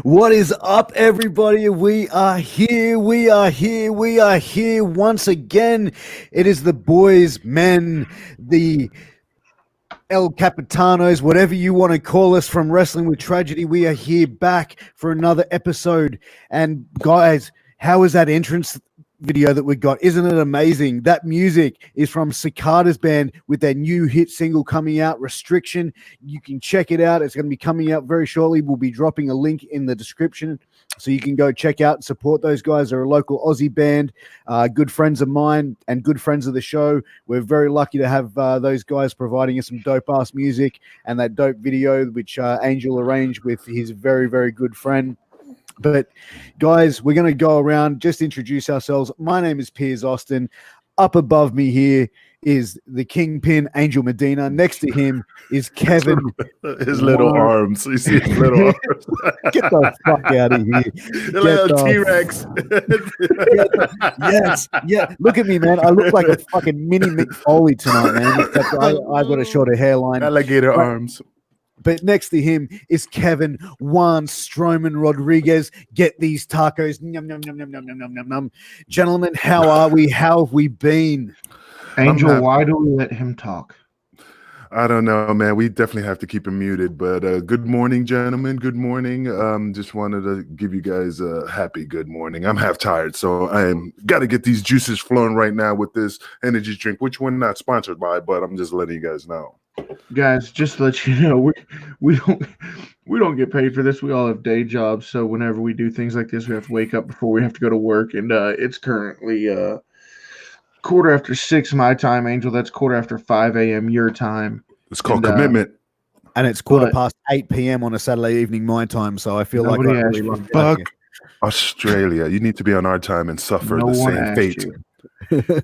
What is up, everybody? We are here. We are here. We are here once again. It is the boys, men, the El Capitanos, whatever you want to call us from Wrestling with Tragedy. We are here back for another episode. And guys, how is that entrance video that we got? Isn't it amazing? That music is from Cicada's band with their new hit single coming out, Restriction. You can check it out. It's going to be coming out very shortly. We'll be dropping a link in the description so you can go check out and support those guys. They're a local Aussie band, good friends of mine and good friends of the show. We're very lucky to have those guys providing us some dope-ass music and that dope video, which Angel arranged with his very, very good friend. But guys, we're going to go around, just introduce ourselves. My name is Piers Austin. Up above me here is the Kingpin, Angel Medina. Next to him is Kevin. His little arms. You see his little arms. Get the fuck out of here. The little T-Rex. Yes. Yeah. Look at me, man. I look like a fucking mini Mick Foley tonight, man. Except I've got a shorter hairline. Alligator arms. But next to him is Kevin Juan Stroman Rodriguez. Get these tacos. Yum, yum, yum, yum, yum, yum, yum, yum, yum. Gentlemen, how are we? How have we been? Angel, why do we let him talk? I don't know, man. We definitely have to keep him muted. But good morning, gentlemen. Good morning. Just wanted to give you guys a happy good morning. I'm half tired, so I'm got to get these juices flowing right now with this energy drink, which we're not sponsored by, but I'm just letting you guys know. Guys, just to let you know, we don't get paid for this. We all have day jobs, so whenever we do things like this, we have to wake up before we have to go to work. And it's currently 6:15 my time, Angel. That's 5:15 a.m. your time. It's called commitment. And it's 8:15 p.m. on a Saturday evening my time, so I feel like I really love fuck Australia. You need to be on our time and suffer the same fate.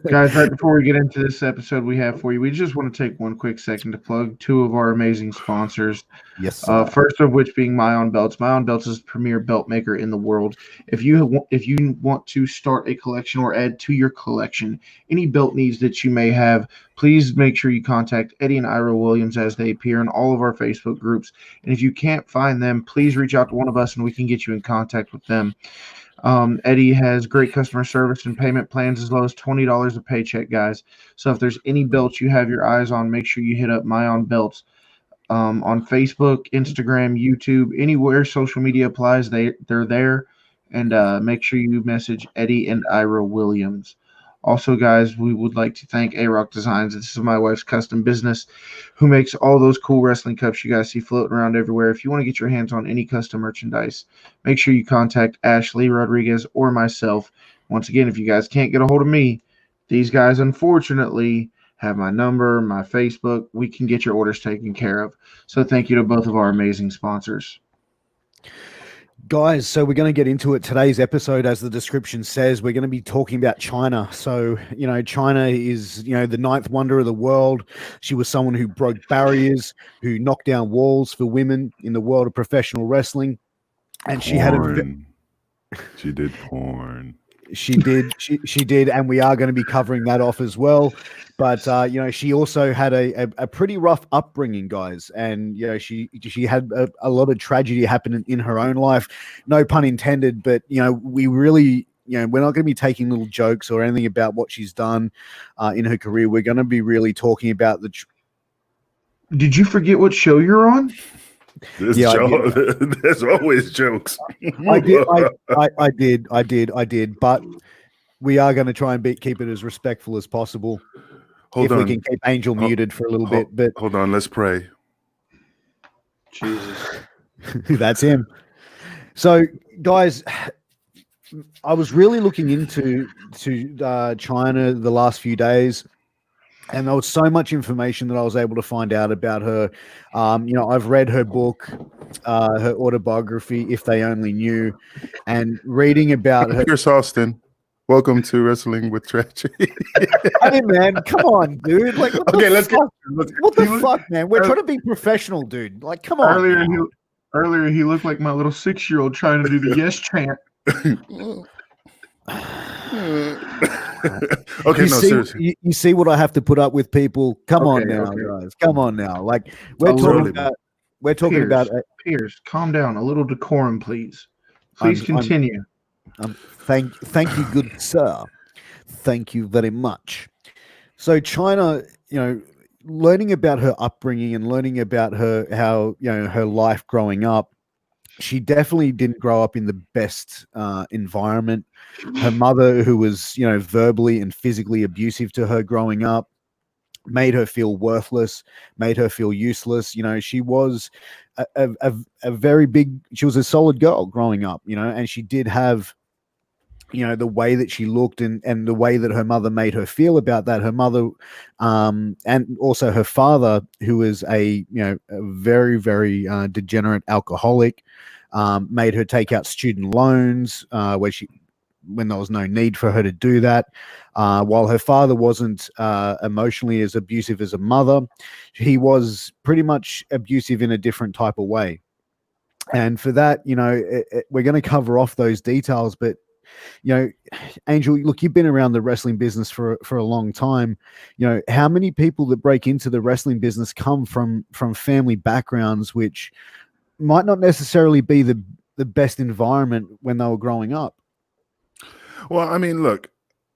Guys, right before we get into this episode we have for you, we just want to take one quick second to plug two of our amazing sponsors. Yes. First of which being Myon Belts. Myon Belts is the premier belt maker in the world. If you want to start a collection or add to your collection any belt needs that you may have, please make sure you contact Eddie and Ira Williams as they appear in all of our Facebook groups. And if you can't find them, please reach out to one of us and we can get you in contact with them. Eddie has great customer service and payment plans as low as $20 a paycheck, guys. So if there's any belts you have your eyes on, make sure you hit up Myon Belts on Facebook, Instagram, YouTube, anywhere social media applies. They're there, and make sure you message Eddie and Ira Williams. Also, guys, we would like to thank A-Rock Designs. This is my wife's custom business who makes all those cool wrestling cups you guys see floating around everywhere. If you want to get your hands on any custom merchandise, make sure you contact Ashley Rodriguez or myself. Once again, if you guys can't get a hold of me, these guys, unfortunately, have my number, my Facebook. We can get your orders taken care of. So thank you to both of our amazing sponsors. Guys, so we're going to get into it. Today's episode, as the description says, we're going to be talking about Chyna. So, Chyna is, the ninth wonder of the world. She was someone who broke barriers, who knocked down walls for women in the world of professional wrestling. And she did porn. She did, and we are going to be covering that off as well. But she also had a pretty rough upbringing, guys, and she had a lot of tragedy happen in her own life. No pun intended, but we really. We're not going to be taking little jokes or anything about what she's done in her career. We're going to be really talking about Did you forget what show you're on? There's always jokes. I did, but we are going to try and keep it as respectful as possible. We can keep Angel muted for a little bit. But hold on, let's pray. Jesus. That's him. So, guys, I was really looking into Chyna the last few days. And there was so much information that I was able to find out about her. I've read her book, her autobiography, If They Only Knew, and reading about her. Piers Austin, welcome to Wrestling with Tragedy. Hey, man, come on, dude. Like, what the fuck, man? We're trying to be professional, dude. Like, come on. Earlier, he looked like my little 6-year-old trying to do the yes chant. Okay, seriously. You see what I have to put up with, people? Come on now, guys. Come on now. Like, we're talking about we're talking about. Piers, calm down. A little decorum, please. Please I'm, continue. thank you, good sir. Thank you very much. So China, learning about her upbringing and learning about how her life growing up, she definitely didn't grow up in the best environment. Her mother, who was verbally and physically abusive to her growing up, made her feel worthless, made her feel useless. She was a very big. She was a solid girl growing up. And she did have the way that she looked and the way that her mother made her feel about that. Her mother, and also her father, who was a very, very degenerate alcoholic, made her take out student loans when there was no need for her to do that. While her father wasn't emotionally as abusive as a mother, he was pretty much abusive in a different type of way. And for that, we're going to cover off those details, but Angel, look, you've been around the wrestling business for a long time. How many people that break into the wrestling business come from family backgrounds which might not necessarily be the best environment when they were growing up? Well, I mean, look,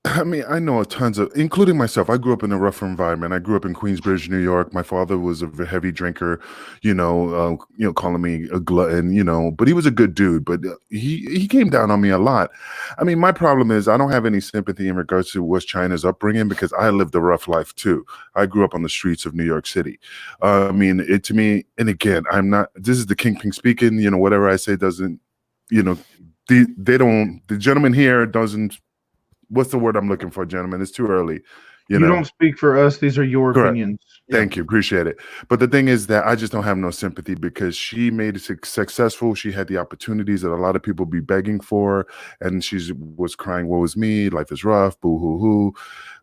I know tons of, including myself. I grew up in a rougher environment. I grew up in Queensbridge, New York. My father was a heavy drinker, calling me a glutton, but he was a good dude. But he came down on me a lot. I mean, my problem is I don't have any sympathy in regards to what's Chyna's upbringing because I lived a rough life too. I grew up on the streets of New York City. I mean, to me, and again, I'm not. This is the kingpin speaking. Whatever I say doesn't. The gentleman here doesn't. What's the word I'm looking for, gentlemen? It's too early. You don't speak for us. These are your Correct. opinions. Thank you. Appreciate it. But the thing is that I just don't have no sympathy because she made it successful. She had the opportunities that a lot of people be begging for. And she was crying, woe is me. Life is rough. Boo hoo hoo.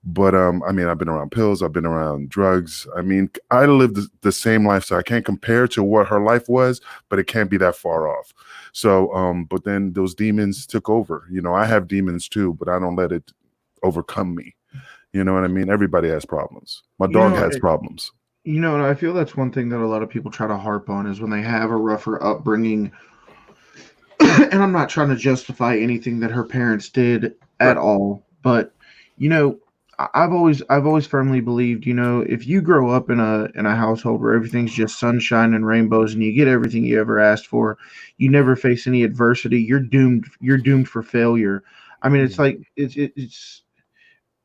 But I mean, I've been around pills. I've been around drugs. I mean, I lived the same life. So I can't compare to what her life was, but it can't be that far off. So, but then those demons took over. I have demons too, but I don't let it overcome me. You know what I mean? Everybody has problems. My dog has problems. And I feel that's one thing that a lot of people try to harp on is when they have a rougher upbringing. And I'm not trying to justify anything that her parents did at all, but I've always firmly believed, if you grow up in a household where everything's just sunshine and rainbows and you get everything you ever asked for, you never face any adversity, you're doomed for failure. I mean, it's like it's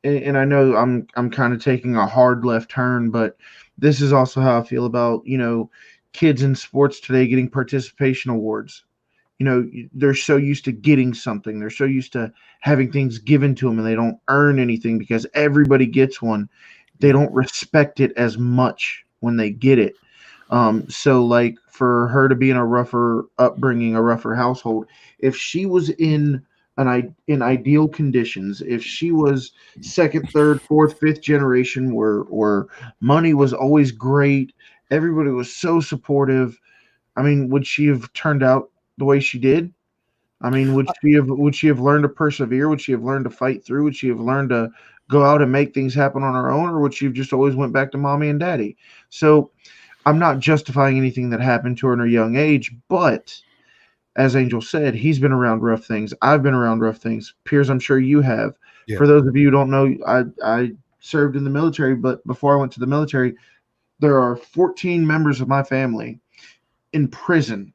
and I know I'm kind of taking a hard left turn, but this is also how I feel about, kids in sports today getting participation awards. They're so used to getting something. They're so used to having things given to them and they don't earn anything because everybody gets one. They don't respect it as much when they get it. So like for her to be in a rougher upbringing, a rougher household, if she was in ideal conditions, if she was second, third, fourth, fifth generation where money was always great, everybody was so supportive. I mean, would she have turned out the way she did? I mean, would she have learned to persevere? Would she have learned to fight through? Would she have learned to go out and make things happen on her own, or would she have just always went back to mommy and daddy? So I'm not justifying anything that happened to her in her young age, but as Angel said, he's been around rough things. I've been around rough things. Piers, I'm sure you have. Yeah. For those of you who don't know, I served in the military, but before I went to the military, there are 14 members of my family in prison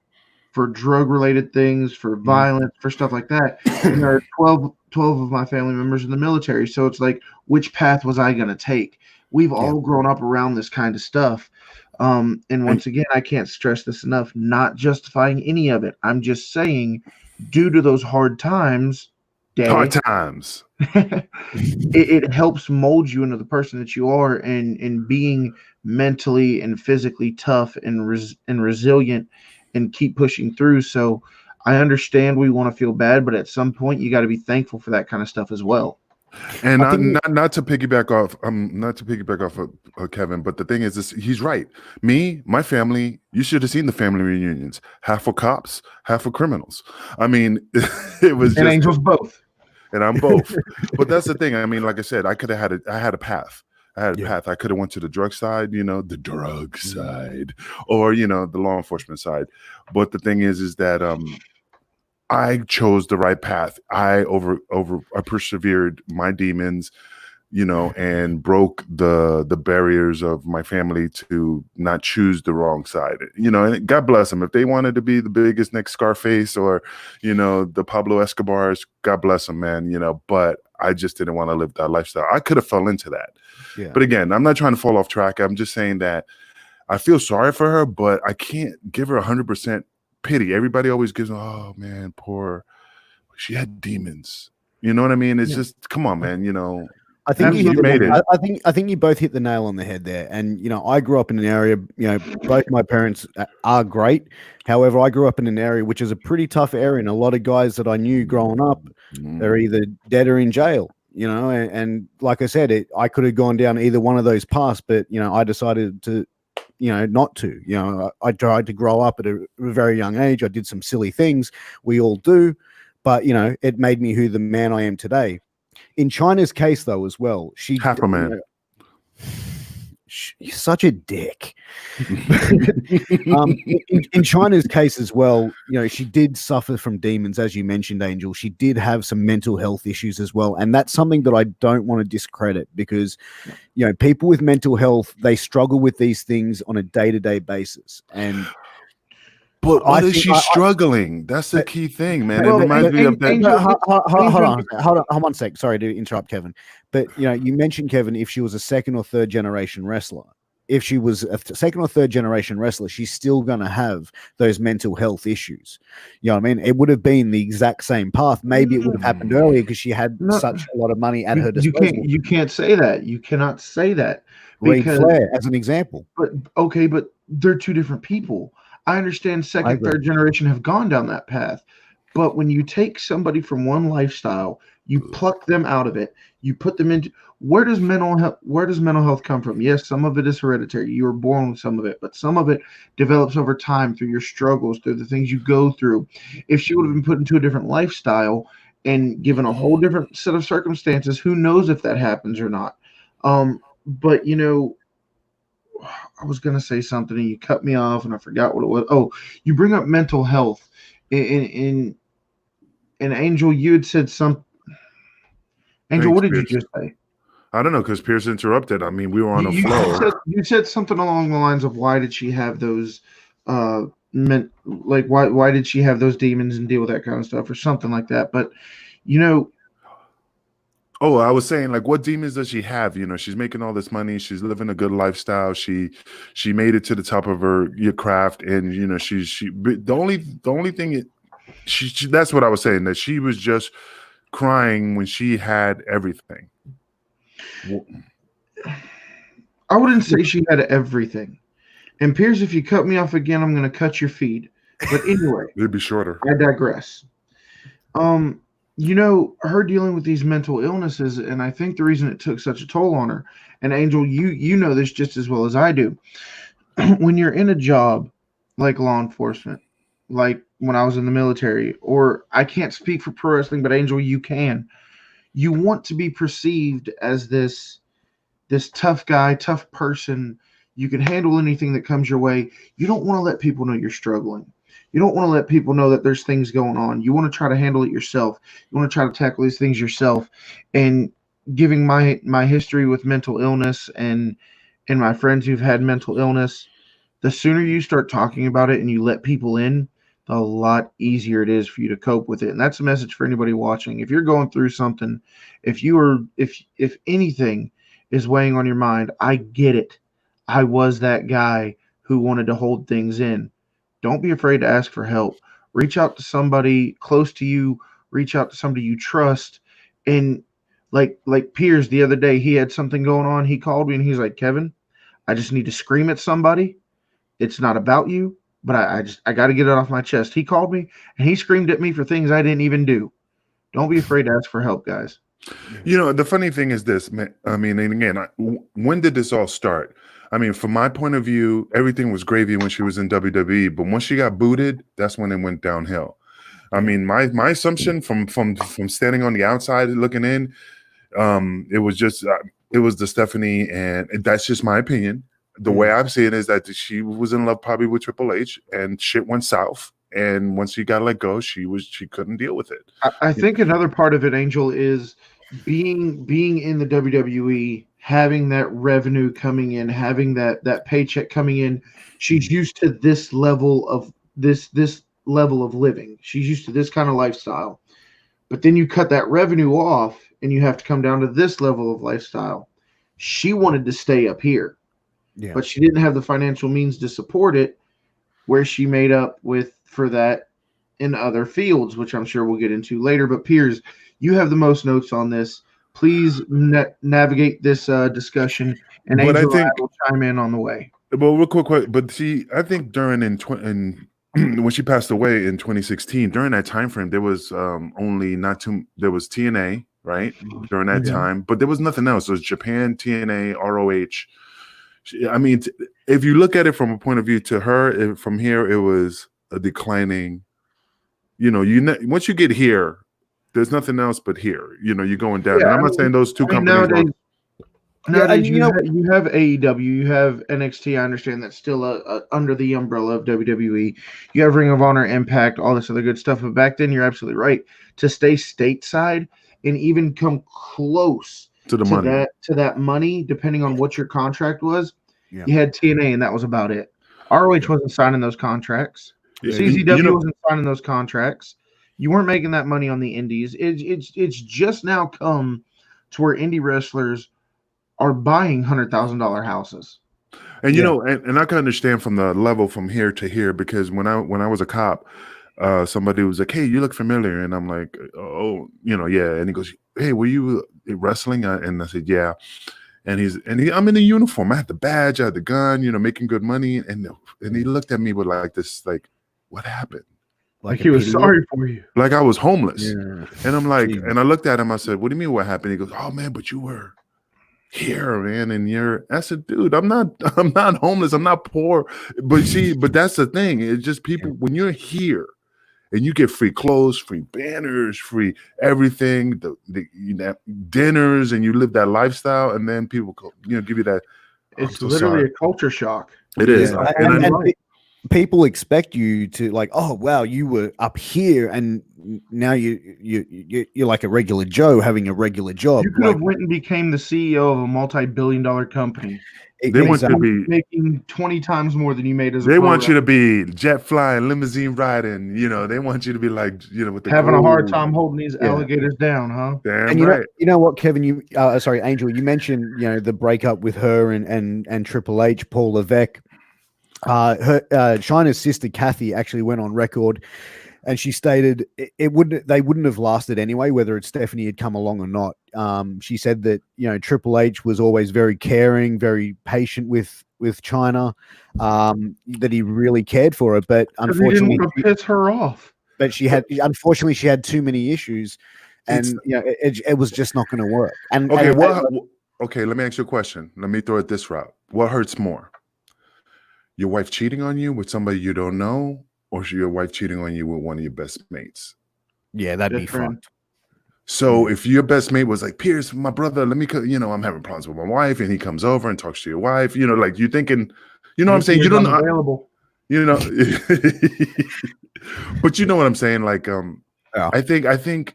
for drug-related things, for violence, for stuff like that. And there are 12 of my family members in the military. So it's like, which path was I going to take? We've all grown up around this kind of stuff. And once again, I can't stress this enough, not justifying any of it. I'm just saying, due to those hard times, it helps mold you into the person that you are and being mentally and physically tough and resilient and keep pushing through. So I understand we want to feel bad, but at some point you got to be thankful for that kind of stuff as well. And not to piggyback off of Kevin, but the thing is, he's right. My family, you should have seen the family reunions. Half for cops, half for criminals. I mean, it was Angel's both. And I'm both. But that's the thing. I mean, like I said, I had a path. I had a Yeah. path. I could have went to the drug side, the drug side, or the law enforcement side. But the thing is that I chose the right path. I persevered my demons, and broke the barriers of my family to not choose the wrong side. And God bless them. If they wanted to be the biggest next Scarface or, the Pablo Escobars, God bless them, man, but I just didn't want to live that lifestyle. I could have fell into that. Yeah. But again, I'm not trying to fall off track. I'm just saying that I feel sorry for her, but I can't give her 100% pity. Everybody always gives, oh man, poor, she had demons. You know what I mean? It's just, come on, man, I think you Absolutely. hit I think you both hit the nail on the head there. And I grew up in an area. Both my parents are great. However, I grew up in an area which is a pretty tough area, and a lot of guys that I knew growing up, they're either dead or in jail. And like I said, I could have gone down either one of those paths, but I decided to, not to. I tried to grow up at a very young age. I did some silly things. We all do, but it made me who the man I am today. In Chyna's case, though, as well, half a man. She's such a dick. In Chyna's case as well, she did suffer from demons, as you mentioned, Angel. She did have some mental health issues as well, and that's something that I don't want to discredit because, people with mental health, they struggle with these things on a day-to-day basis, and. But what is she struggling? That's the key thing, man. It reminds me of that. Hold on one sec. Sorry to interrupt, Kevin. But you mentioned, Kevin, if she was a second or third generation wrestler. If she was a second or third generation wrestler, she's still going to have those mental health issues. You know what I mean? It would have been the exact same path. Maybe it would have happened earlier because she had such a lot of money at her disposal. You can't say that. You cannot say that. Reid Flair, as an example. But they're two different people. I understand second, third generation have gone down that path. But when you take somebody from one lifestyle, you pluck them out of it, you put them into where does mental health come from? Yes, some of it is hereditary. You were born with some of it, but some of it develops over time through your struggles, through the things you go through. If she would have been put into a different lifestyle and given a whole different set of circumstances, who knows if that happens or not. But I was going to say something and you cut me off and I forgot what it was. Oh, you bring up mental health. In Angel, you had said something. Angel, what did you just say? I don't know, because Pierce interrupted. I mean, we were on a flow. You said something along the lines of why did she have those why did she have those demons and deal with that kind of stuff or something like that. But Oh, I was saying, like, what demons does she have? She's making all this money. She's living a good lifestyle. She made it to the top of your craft, and the only thing that's what I was saying, that she was just crying when she had everything. I wouldn't say she had everything. And Piers, if you cut me off again, I'm going to cut your feed. But anyway, it'd be shorter. I digress. Her dealing with these mental illnesses, and I think the reason it took such a toll on her, and Angel, you know this just as well as I do. When you're in a job like law enforcement, like when I was in the military, or I can't speak for pro wrestling, but Angel, you can. You want to be perceived as this tough guy, tough person. You can handle anything that comes your way. You don't want to let people know you're struggling. You don't want to let people know that there's things going on. You want to try to handle it yourself. You want to try to tackle these things yourself. And giving my history with mental illness and my friends who've had mental illness, the sooner you start talking about it and you let people in, the lot easier it is for you to cope with it. And that's a message for anybody watching. If you're going through something, if anything is weighing on your mind, I get it. I was that guy who wanted to hold things in. Don't be afraid to ask for help. Reach out to somebody close to you. Reach out to somebody you trust. And like Piers the other day, he had something going on. He called me and he's like, Kevin, I just need to scream at somebody. It's not about you, but I got to get it off my chest. He called me and he screamed at me for things I didn't even do. Don't be afraid to ask for help, guys. The funny thing is this, man. I mean, and again, when did this all start? I mean, from my point of view, everything was gravy when she was in WWE, but once she got booted, that's when it went downhill. I mean, my assumption from standing on the outside looking in, it was just it was the Stephanie, and that's just my opinion. The way I'm seeing it is that she was in love probably with Triple H, and shit went south. And once she got let go, she couldn't deal with it. I think another part of it, Angel, is being in the WWE, having that revenue coming in, having that paycheck coming in. She's used to this level of this level of living. She's used to this kind of lifestyle. But then you cut that revenue off and you have to come down to this level of lifestyle. She wanted to stay up here. Yeah. But she didn't have the financial means to support it, where she made up for that in other fields, which I'm sure we'll get into later. But Piers, you have the most notes on this. Please navigate this discussion, and But Angel I think, and I will chime in on the way. well, real quick, but see, I think during when she passed away in 2016, during that time frame, there was there was TNA, right, during that time, but there was nothing else. It was Japan, TNA, ROH. I mean, if you look at it from a point of view to her, from here, it was a declining. Once you get here, there's nothing else but here. You're going down. Yeah, and I'm not saying those two companies. Nowadays, you have AEW, you have NXT. I understand that's still under the umbrella of WWE. You have Ring of Honor, Impact, all this other good stuff. But back then, you're absolutely right. To stay stateside and even come close to the money, to that money, depending on what your contract was, Yeah. you had TNA, and that was about it. ROH wasn't signing those contracts. Yeah, CZW wasn't signing those contracts. You weren't making that money on the indies. It's just now come to where indie wrestlers are buying $100,000 houses. And and I can understand from the level from here to here, because when I was a cop, somebody was like, "Hey, you look familiar," and I'm like, "Oh, yeah." And he goes, "Hey, were you wrestling?" And I said, "Yeah." And I'm in a uniform. I had the badge, I had the gun, making good money. And he looked at me with like this, like, what happened? Like he was sorry for you. Like I was homeless. Yeah. And I'm like, and I looked at him, I said, "What do you mean what happened?" He goes, "Oh man, but you were here, man." And I said, "Dude, I'm not homeless, I'm not poor." But that's the thing. It's just people, when you're here and you get free clothes, free banners, free everything, the dinners, and you live that lifestyle, and then people give you that. It's literally a culture shock. It is. And people expect you to, like, oh wow, you were up here, and now you're like a regular Joe having a regular job. You could have went and became the CEO of a multi-billion-dollar company. They want you to be making 20 times more than you made as a They want you to be jet flying, limousine riding. They want you to be like, with the having a hard time holding these alligators down, huh? Damn and right. You know what, Kevin? Angel, you mentioned the breakup with her and Triple H, Paul Levesque. Chyna's sister Kathy actually went on record, and she stated they wouldn't have lasted anyway, whether Stephanie had come along or not. She said that Triple H was always very caring, very patient with Chyna, that he really cared for her, but unfortunately, he didn't want to piss her off. But she had too many issues, and it was just not going to work. And okay, let me ask you a question. Let me throw it this route. What hurts more? Your wife cheating on you with somebody you don't know, or your wife cheating on you with one of your best mates? Yeah, that'd be fun. So if your best mate was like, "Pierce, my brother, let me, I'm having problems with my wife," and he comes over and talks to your wife, like you're thinking, what I'm saying? You don't know, available. But you know what I'm saying? Like, yeah. I think,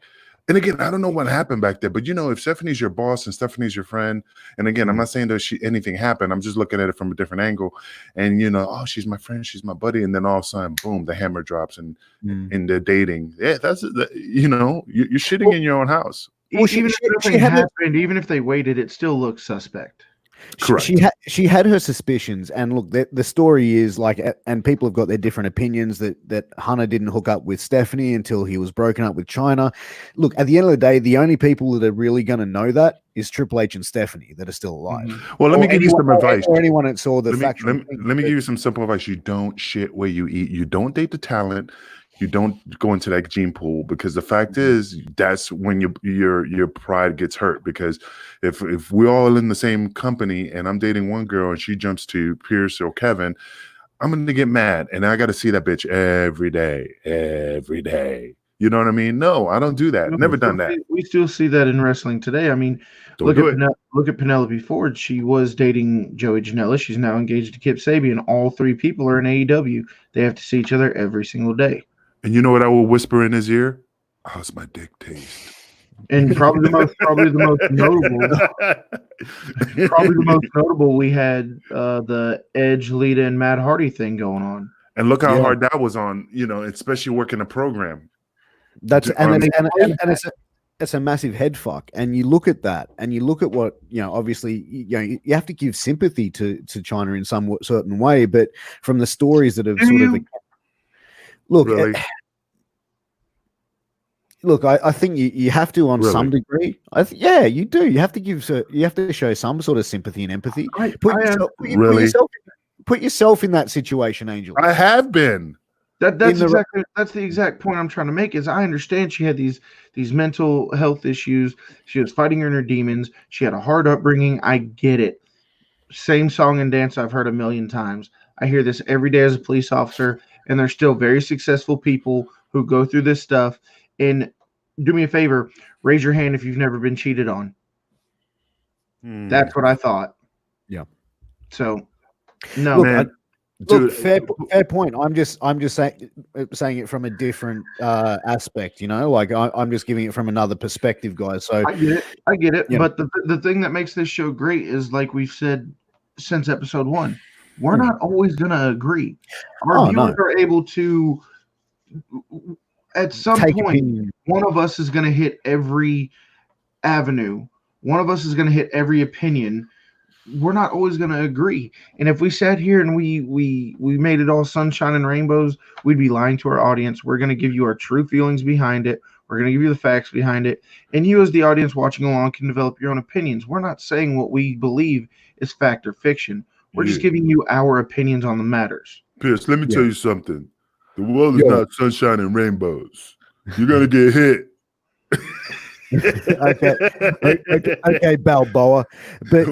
and again, I don't know what happened back there, but if Stephanie's your boss and Stephanie's your friend, and again, I'm not saying that anything happened. I'm just looking at it from a different angle, and oh, she's my friend, she's my buddy, and then all of a sudden, boom, the hammer drops, and they're dating. Yeah, that's you're shitting in your own house. Well, even if nothing happened, even if they waited, it still looks suspect. Correct. She had her suspicions, and look, the story is like, and people have got their different opinions that Hunter didn't hook up with Stephanie until he was broken up with Chyna. Look, at the end of the day, the only people that are really going to know that is Triple H and Stephanie that are still alive. Well, let me give you some advice. Or anyone that saw the factual. Let me give you some simple advice. You don't shit where you eat. You don't date the talent. You don't go into that gene pool, because the fact is that's when your pride gets hurt. Because if we're all in the same company and I'm dating one girl and she jumps to Pierce or Kevin, I'm gonna get mad, and I got to see that bitch every day, You know what I mean? No, I don't do that. No, Never done that. we still see that in wrestling today. I mean, Don't do it. Look at Penelope Ford. She was dating Joey Janela. She's now engaged to Kip Sabian. All three people are in AEW. They have to see each other every single day. And you know what I will whisper in his ear? How's my dick taste? And probably the most notable, we had the Edge, Lita, and Matt Hardy thing going on. And look how hard that was on, especially working a program. It's a massive head fuck. And you look at that, and you look at what obviously you have to give sympathy to Chyna in some certain way, but from the stories that have look. Really? Look, I think you have to on some degree. You do. You have to show some sort of sympathy and empathy. Put yourself in that situation, Angel. I have been. That's the exact point I'm trying to make. Is I understand she had these mental health issues. She was fighting her inner demons. She had a hard upbringing. I get it. Same song and dance I've heard a million times. I hear this every day as a police officer, and there's still very successful people who go through this stuff. And do me a favor, raise your hand if you've never been cheated on. That's what I thought. Yeah. So, no, man. Look, fair point. I'm just saying it from a different aspect. Like I'm just giving it from another perspective, guys. So I get it. Yeah. But the thing that makes this show great is, like we've said since episode 1, we're not always going to agree. Our viewers are able to. At some point, one of us is going to hit every avenue. One of us is going to hit every opinion. We're not always going to agree. And if we sat here and we made it all sunshine and rainbows, we'd be lying to our audience. We're going to give you our true feelings behind it. We're going to give you the facts behind it. And you, as the audience watching along, can develop your own opinions. We're not saying what we believe is fact or fiction. We're just giving you our opinions on the matters. Pierce, let me tell you something. The world is not sunshine and rainbows. You're gonna get hit. okay, Balboa. But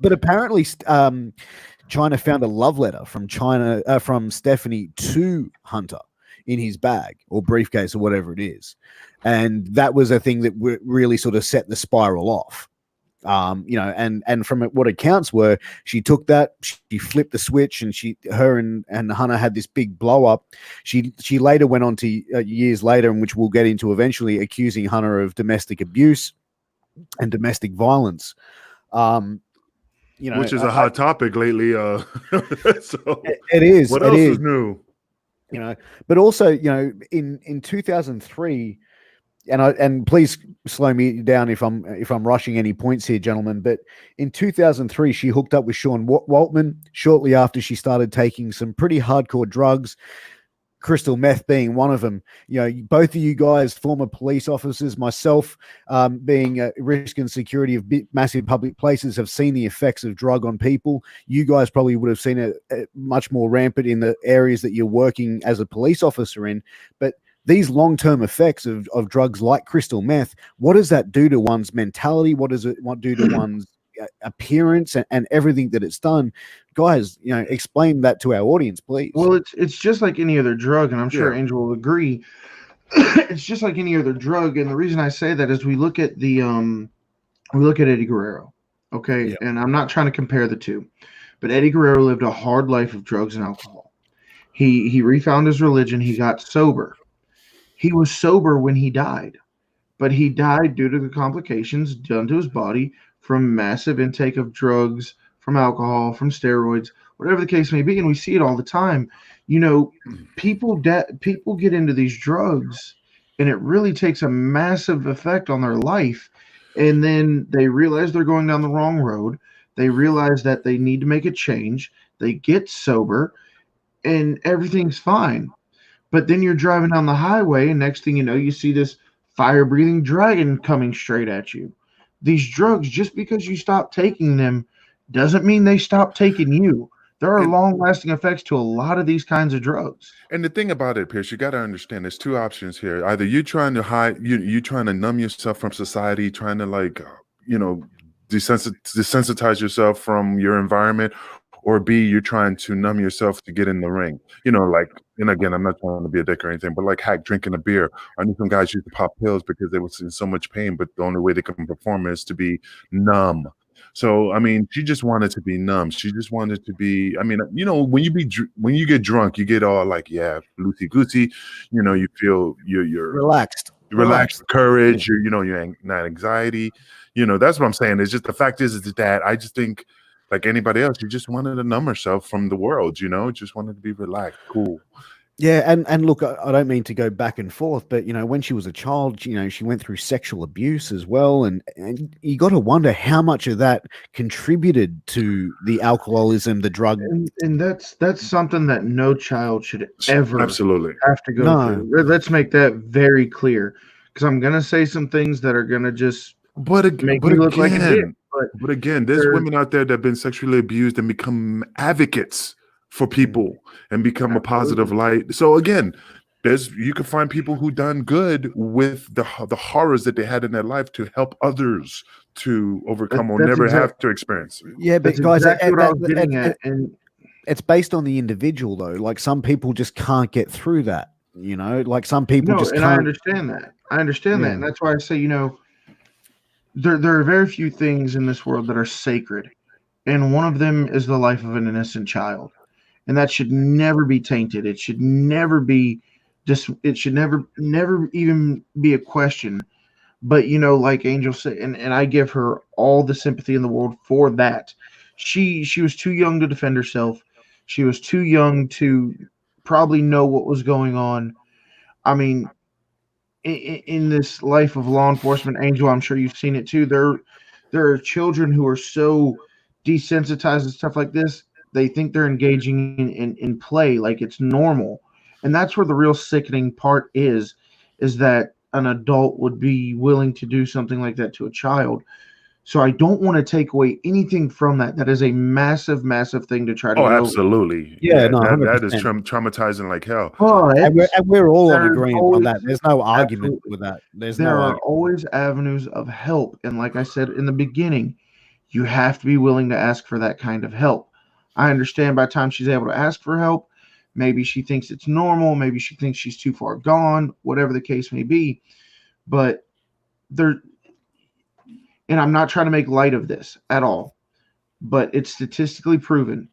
but apparently, Chyna found a love letter from Stephanie to Hunter in his bag or briefcase or whatever it is, and that was a thing that really sort of set the spiral off. And from what accounts were, she took that, she flipped the switch, and her and Hunter had this big blow up. She later went on to years later, and which we'll get into eventually, accusing Hunter of domestic abuse and domestic violence. Which is a hot topic lately. So it is. What else is new? But also, in 2003. And please slow me down if I'm rushing any points here, gentlemen. But in 2003, she hooked up with Sean Waltman shortly after she started taking some pretty hardcore drugs, crystal meth being one of them. Both of you guys, former police officers, myself, being risk and security of massive public places, have seen the effects of drug on people. You guys probably would have seen it much more rampant in the areas that you're working as a police officer in, but these long-term effects of drugs like crystal meth, what does that do to one's mentality? What does it do to one's appearance and everything that it's done? Guys, explain that to our audience, please. Well, it's just like any other drug, and I'm sure Angel will agree. It's just like any other drug, and the reason I say that is we look at Eddie Guerrero, okay? Yeah. And I'm not trying to compare the two, but Eddie Guerrero lived a hard life of drugs and alcohol. He refound his religion. He got sober. He was sober when he died, but he died due to the complications done to his body from massive intake of drugs, from alcohol, from steroids, whatever the case may be. And we see it all the time. People get into these drugs, and it really takes a massive effect on their life. And then they realize they're going down the wrong road. They realize that they need to make a change. They get sober, and everything's fine. But then you're driving down the highway, and next thing you know, you see this fire-breathing dragon coming straight at you. These drugs, just because you stop taking them, doesn't mean they stop taking you. There are long-lasting effects to a lot of these kinds of drugs. And the thing about it, Pierce, you got to understand there's two options here. Either you're trying to hide, you trying to numb yourself from society, trying to desensitize yourself from your environment, or B, you're trying to numb yourself to get in the ring. You know, like, and again, I'm not trying to be a dick or anything, but like hack drinking a beer. I knew some guys used to pop pills because they was in so much pain, but the only way they can perform is to be numb. So, I mean, she just wanted to be numb. She just wanted to be. I mean, you know, when you get drunk, you get all like, yeah, loosey goosey. You know, you feel you're Relaxed. relaxed, courage, your not anxiety. You know, that's what I'm saying. It's just the fact is that I just think, like anybody else, you just wanted to numb herself from the world. You know, just wanted to be relaxed, cool. Yeah, and look, I don't mean to go back and forth, but when she was a child, she went through sexual abuse as well, and you got to wonder how much of that contributed to the alcoholism, the drug. And that's something that no child should ever Absolutely. have to go No. through. Let's make that very clear, because I'm gonna say some things that are gonna just make me look like a dick. But again, there's women out there that have been sexually abused and become advocates for people and become a positive light. So again, you can find people who done good with the horrors that they had in their life to help others to overcome or never have to experience. Yeah, but That's guys, exactly what I was getting at. And it's based on the individual, though. Like some people just can't get through that. Like some people just can't. I understand that. And that's why I say, there are very few things in this world that are sacred, and one of them is the life of an innocent child. And that should never be tainted. It should never be it should never even be a question. But like Angel said, and I give her all the sympathy in the world for that. She was too young to defend herself. She was too young to probably know what was going on. I mean, in this life of law enforcement, Angel, I'm sure you've seen it too. There are children who are so desensitized and stuff like this. They think they're engaging in play like it's normal. And that's where the real sickening part is that an adult would be willing to do something like that to a child. So I don't want to take away anything from that. That is a massive, massive thing to try to get absolutely. Over. Yeah, no, that is traumatizing like hell. And we're all on agreement on that. There's no argument with that. There are always avenues of help. And like I said in the beginning, you have to be willing to ask for that kind of help. I understand by the time she's able to ask for help, maybe she thinks it's normal, maybe she thinks she's too far gone, whatever the case may be. But and I'm not trying to make light of this at all, but it's statistically proven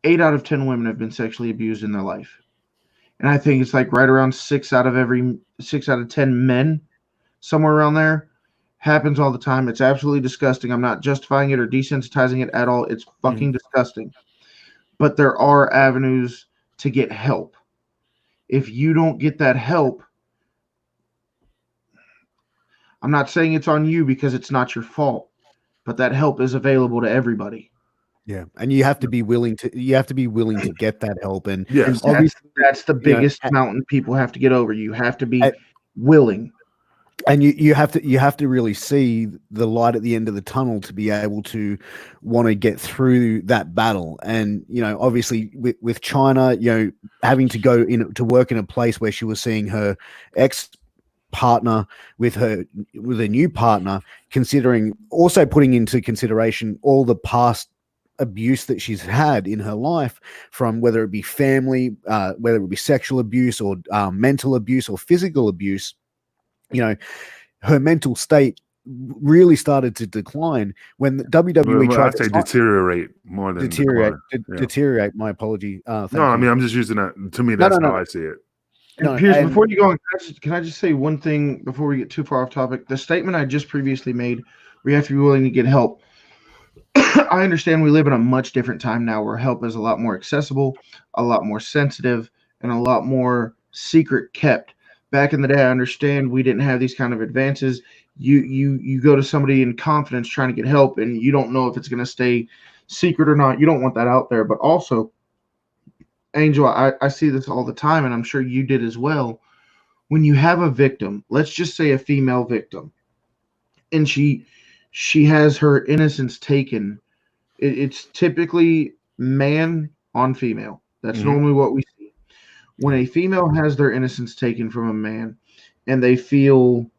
8 out of 10 women have been sexually abused in their life. And I think it's like right around 6 out of 10 men, somewhere around there. Happens all the time. It's absolutely disgusting. I'm not justifying it or desensitizing it at all. It's fucking disgusting. But there are avenues to get help. If you don't get that help, I'm not saying it's on you because it's not your fault, but that help is available to everybody. Yeah, and you have to be willing to get that help. And yes, and that's the biggest mountain people have to get over. You have to be willing. And you have to really see the light at the end of the tunnel to be able to want to get through that battle. And obviously with Chyna, having to go to work in a place where she was seeing her ex partner with a new partner, putting into consideration all the past abuse that she's had in her life, from whether it be family, whether it be sexual abuse or mental abuse or physical abuse. Her mental state really started to decline when the WWE tried to deteriorate more than deteriorate. My apology. No, I mean, I'm just using that. To me, that's how I see it. And Piers, before you go on, can I just say one thing before we get too far off topic? The statement I just previously made, we have to be willing to get help. I understand we live in a much different time now where help is a lot more accessible, a lot more sensitive, and a lot more secret kept. Back in the day, I understand we didn't have these kind of advances. You go to somebody in confidence trying to get help, and you don't know if it's going to stay secret or not. You don't want that out there. But also, Angel, I see this all the time, and I'm sure you did as well. When you have a victim, let's just say a female victim, and she has her innocence taken, it's typically man on female. That's normally what we see. When a female has their innocence taken from a man and they feel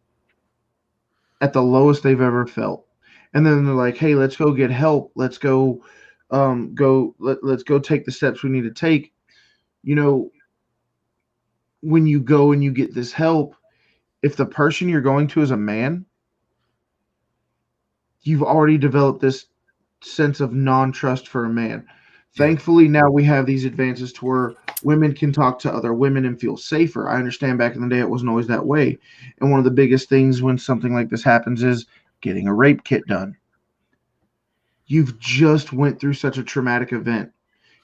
at the lowest they've ever felt, and then they're like, hey, let's go get help. Let's go let's go take the steps we need to take. You know, when you go and you get this help, if the person you're going to is a man, you've already developed this sense of non-trust for a man. Yeah. Thankfully, now we have these advances to where women can talk to other women and feel safer. I understand back in the day it wasn't always that way. And one of the biggest things when something like this happens is getting a rape kit done. You've just went through such a traumatic event.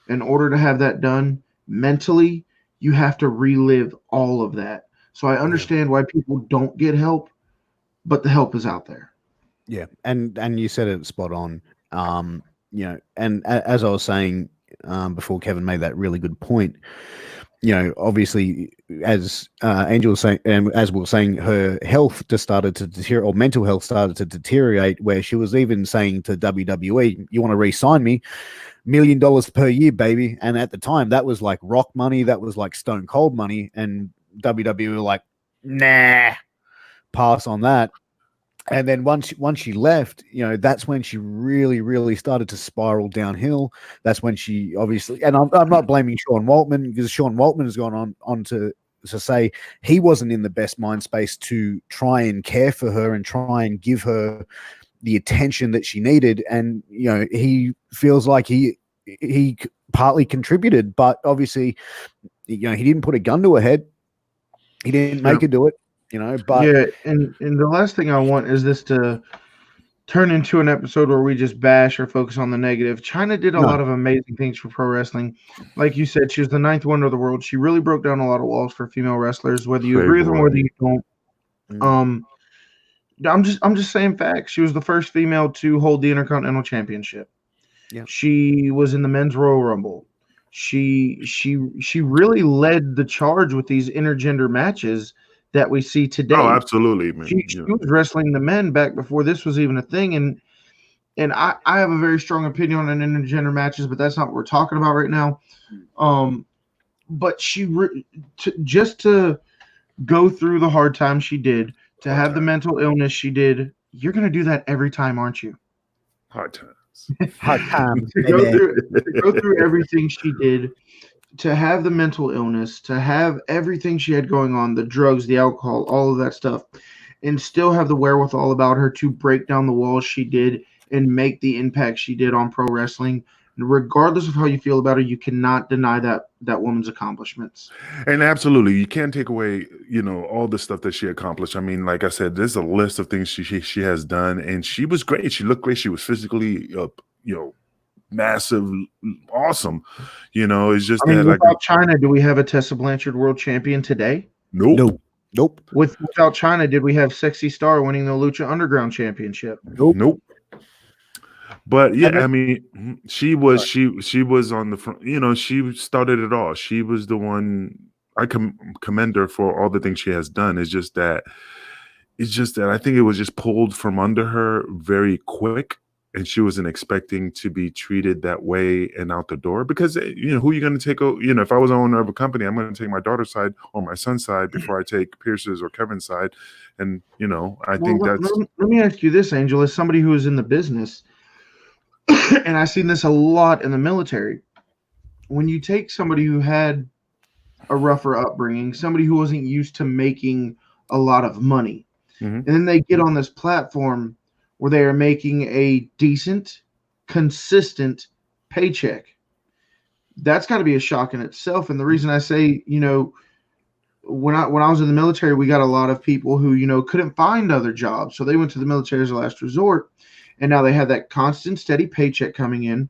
In order to have that done mentally, you have to relive all of that. So I understand why people don't get help, but the help is out there. Yeah, and you said it spot on. And as I was saying before, Kevin made that really good point. Obviously, as Angel was saying, and as we were saying, her health just started to deteriorate, or mental health started to deteriorate, where she was even saying to WWE, "You want to re-sign me? $1 million per year, baby." And at the time, that was like rock money, that was like stone cold money, and WWE were like, "Nah, pass on that." And then once she left, that's when she really started to spiral downhill. That's when she obviously, and I'm not blaming Sean Waltman, because Sean Waltman has gone on to say he wasn't in the best mind space to try and care for her and try and give her the attention that she needed. And he feels like he partly contributed, but obviously he didn't put a gun to her head. He didn't make her do it. But yeah, and the last thing I want is this to turn into an episode where we just bash or focus on the negative. Chyna did a lot of amazing things for pro wrestling. Like you said, she was the ninth wonder of the world. She really broke down a lot of walls for female wrestlers, whether you agree with them or whether you don't. I'm just saying facts. She was the first female to hold the Intercontinental Championship. Yeah. She was in the Men's Royal Rumble. She really led the charge with these intergender matches that we see today. Oh, absolutely, man. She was wrestling the men back before this was even a thing, and I have a very strong opinion on intergender matches, but that's not what we're talking about right now. But just to go through the hard time she did, to have the mental illness she did, you're going to do that every time, aren't you? Hard times. Hard times. to go through everything she did, to have the mental illness, to have everything she had going on, the drugs, the alcohol, all of that stuff, and still have the wherewithal about her to break down the walls she did and make the impact she did on pro wrestling. And regardless of how you feel about her, you cannot deny that woman's accomplishments. And absolutely, you can't take away, all the stuff that she accomplished. I mean, like I said, there's a list of things she has done, and she was great. She looked great. She was physically, massive, awesome. It's just that, without Chyna, do we have a Tessa Blanchard world champion today? Nope. Without Chyna, did we have Sexy Star winning the Lucha Underground Championship? Nope. But yeah, I mean, she was on the front. She started it all. She was the one. I commend her for all the things she has done. It's just that I think it was just pulled from under her very quick, and she wasn't expecting to be treated that way and out the door. Because who are you going to take? If I was owner of a company, I'm going to take my daughter's side or my son's side before I take Pierce's or Kevin's side. And I think that's. Let me ask you this, Angel, as somebody who is in the business. And I've seen this a lot in the military. When you take somebody who had a rougher upbringing, somebody who wasn't used to making a lot of money, and then they get on this platform where they are making a decent, consistent paycheck, that's got to be a shock in itself. And the reason I say, when I was in the military, we got a lot of people who, couldn't find other jobs. So they went to the military as a last resort. And now they have that constant, steady paycheck coming in.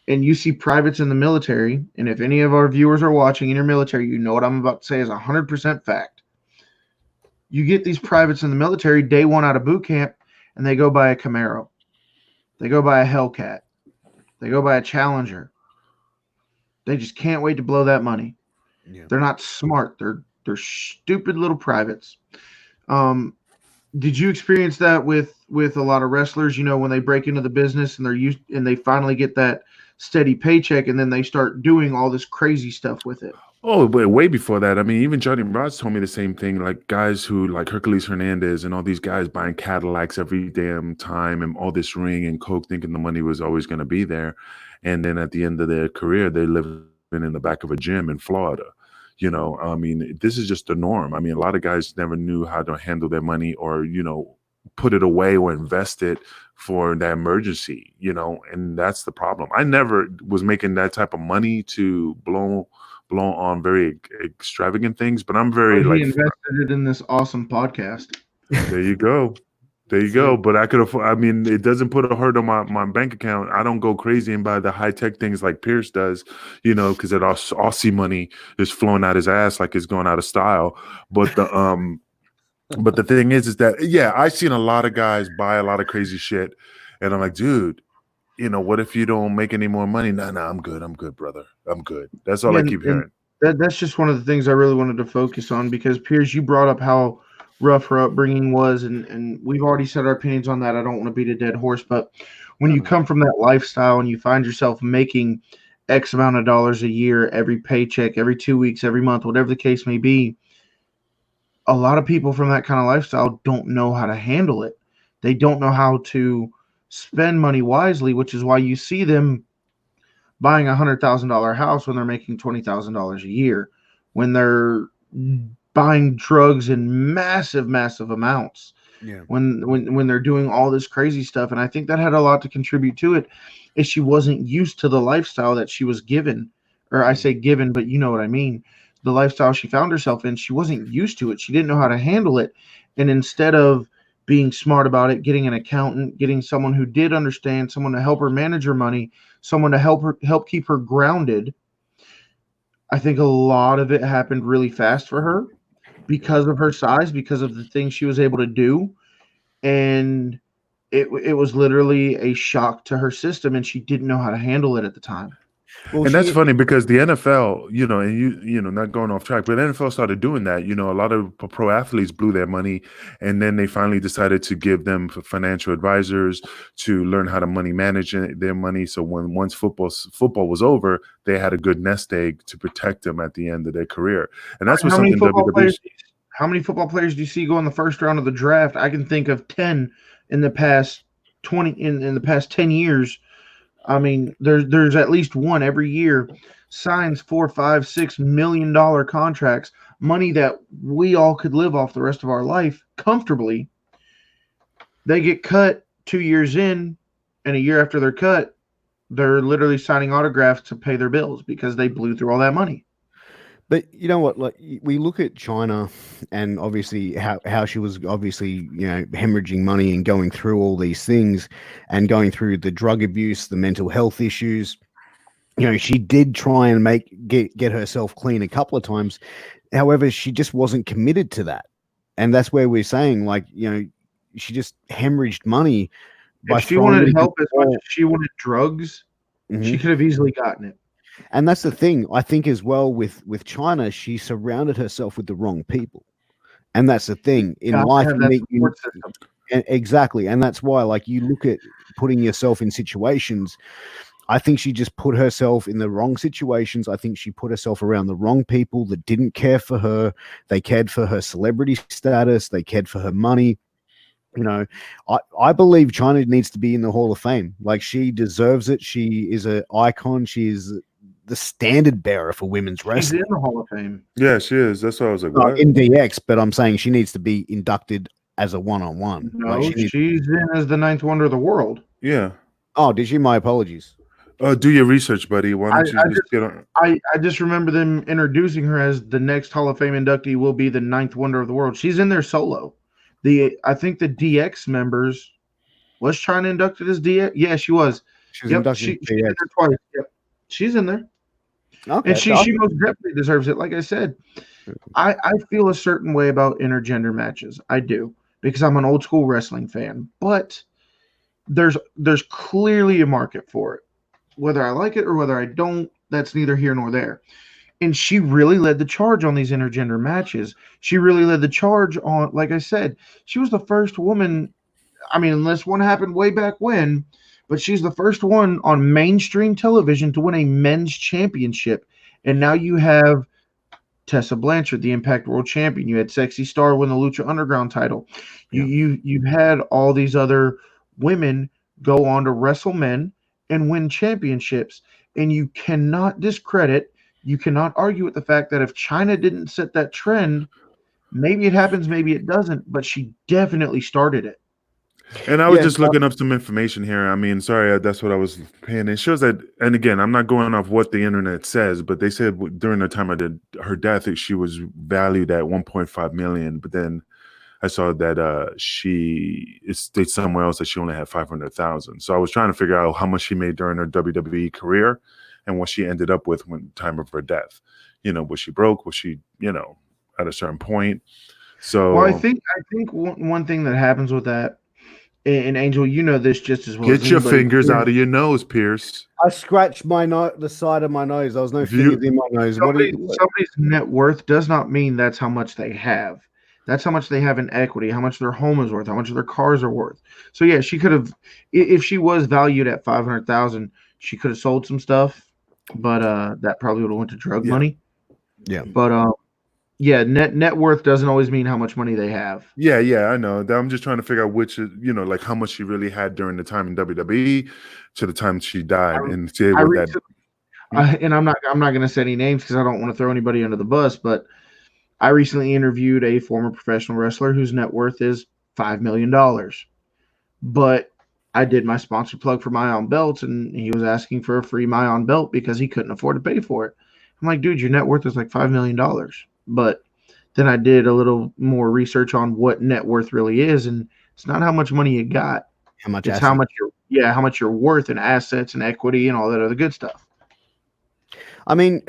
And you see privates in the military. And if any of our viewers are watching in your military, you know what I'm about to say is 100% fact. You get these privates in the military day one out of boot camp, and they go buy a Camaro. They go buy a Hellcat. They go buy a Challenger. They just can't wait to blow that money. Yeah. They're not smart. They're stupid little privates. Did you experience that with a lot of wrestlers, when they break into the business and they finally get that steady paycheck, and then they start doing all this crazy stuff with it? Oh, but way before that, I mean, even Johnny Rods told me the same thing. Like guys who, like Hercules Hernandez and all these guys buying Cadillacs every damn time and all this ring and coke, thinking the money was always going to be there. and then at the end of their career, they're living in the back of a gym in Florida. I mean, this is just the norm. I mean, a lot of guys never knew how to handle their money or, put it away or invest it for that emergency, and that's the problem. I never was making that type of money to blow on very extravagant things, but I'm very But he like, invested it in this awesome podcast. there you go. There you go. But I could afford, I mean, it doesn't put a hurt on my bank account. I don't go crazy and buy the high tech things like Pierce does, because that Aussie money is flowing out his ass like it's going out of style. But the thing is that, yeah, I've seen a lot of guys buy a lot of crazy shit. And I'm like, dude, what if you don't make any more money? No, I'm good, brother. I'm good. That's all I keep hearing. That's just one of the things I really wanted to focus on, because Piers, you brought up how rough her upbringing was, and we've already said our opinions on that. I don't want to beat a dead horse, but when you come from that lifestyle and you find yourself making X amount of dollars a year, every paycheck, every 2 weeks, every month, whatever the case may be, a lot of people from that kind of lifestyle don't know how to handle it. They don't know how to spend money wisely, which is why you see them buying $100,000 house when they're making $20,000 a year, when they're buying drugs in massive amounts, when they're doing all this crazy stuff. And I think that had a lot to contribute to it, is she wasn't used to the lifestyle that she was given, or I say given, but you know what I mean. The lifestyle she found herself in, she wasn't used to it. She didn't know how to handle it. And instead of being smart about it, getting an accountant, getting someone who did understand, someone to help her manage her money, someone to help keep her grounded, I think a lot of it happened really fast for her because of her size, because of the things she was able to do. And it was literally a shock to her system, and she didn't know how to handle it at the time. Well, and that's funny because the NFL, and not going off track, but NFL started doing that. A lot of pro athletes blew their money, and then they finally decided to give them financial advisors to learn how to money manage their money. So once football was over, they had a good nest egg to protect them at the end of their career. And that's what something WWE. How many football players do you see go in the first round of the draft? I can think of 10 in the past 20 in the past 10 years. I mean, there's at least one every year signs $4, $5, $6 million contracts, money that we all could live off the rest of our life comfortably. They get cut 2 years in, and a year after they're cut, they're literally signing autographs to pay their bills because they blew through all that money. But you know what? Like, we look at Chyna, and obviously how she was obviously hemorrhaging money and going through all these things, and going through the drug abuse, the mental health issues. She did try and get herself clean a couple of times. However, she just wasn't committed to that, and that's where we're saying, like, she just hemorrhaged money. If she wanted help as much as she wanted drugs, she could have easily gotten it. And that's the thing, I think, as well, with Chyna, she surrounded herself with the wrong people. And that's the thing in life. Exactly. And that's why, like, you look at putting yourself in situations. I think she just put herself in the wrong situations. I think she put herself around the wrong people that didn't care for her. They cared for her celebrity status. They cared for her money. I believe Chyna needs to be in the Hall of Fame. Like, she deserves it. She is an icon. She is the standard bearer for women's wrestling. She's in the Hall of Fame. Yeah, she is. That's why I was like, what? In DX, but I'm saying she needs to be inducted as a one-on-one. No, she's in as the 9th wonder of the world. Yeah. Oh, did she? My apologies. Do your research, buddy. Why don't you just get on? I just remember them introducing her as the next Hall of Fame inductee will be the 9th wonder of the world. She's in there solo. I think the DX members, was Chyna inducted as DX? Yeah, she was. She's inducted. She's in there twice. Yep. She's in there. Okay. And she most definitely deserves it. Like I said, I feel a certain way about intergender matches. I do, because I'm an old school wrestling fan. But there's clearly a market for it. Whether I like it or whether I don't, that's neither here nor there. And she really led the charge on these intergender matches. She really led the charge on, like I said, she was the first woman. I mean, unless one happened way back when, but she's the first one on mainstream television to win a men's championship. And now you have Tessa Blanchard, the Impact World Champion. You had Sexy Star win the Lucha Underground title. You've had all these other women go on to wrestle men and win championships. And you cannot discredit, you cannot argue with the fact that if Chyna didn't set that trend, maybe it happens, maybe it doesn't, but she definitely started it. And I was Yeah, just looking up some information here. I mean, sorry, that's what I was paying. It shows that, and again, I'm not going off what the internet says, but they said during the time of her death, she was valued at 1.5 million. But then I saw that it states somewhere else that she only had 500,000. So I was trying to figure out how much she made during her WWE career and what she ended up with when time of her death. Was she broke? Was she, at a certain point? So Well, I think one thing that happens with that, and Angel, you know this just as well as get your anybody. fingers out of your nose, Pierce. I scratched the side of my nose. There was no If you- fingers in my nose. Somebody's net worth does not mean that's how much they have. That's how much they have in equity, how much their home is worth, how much their cars are worth. So yeah, she could have, if she was valued at 500,000, she could have sold some stuff, but that probably would have went to drug money. Yeah. But yeah, net worth doesn't always mean how much money they have. Yeah, I know. I'm just trying to figure out which, like how much she really had during the time in WWE to the time she died, and see what that. And I'm not going to say any names because I don't want to throw anybody under the bus, but I recently interviewed a former professional wrestler whose net worth is $5 million. But I did my sponsor plug for my own belts, and he was asking for a free my own belt because he couldn't afford to pay for it. I'm like, dude, your net worth is like $5 million. But then I did a little more research on what net worth really is, and it's not how much money you got. How much? It's how much you're worth in assets and equity and all that other good stuff. I mean,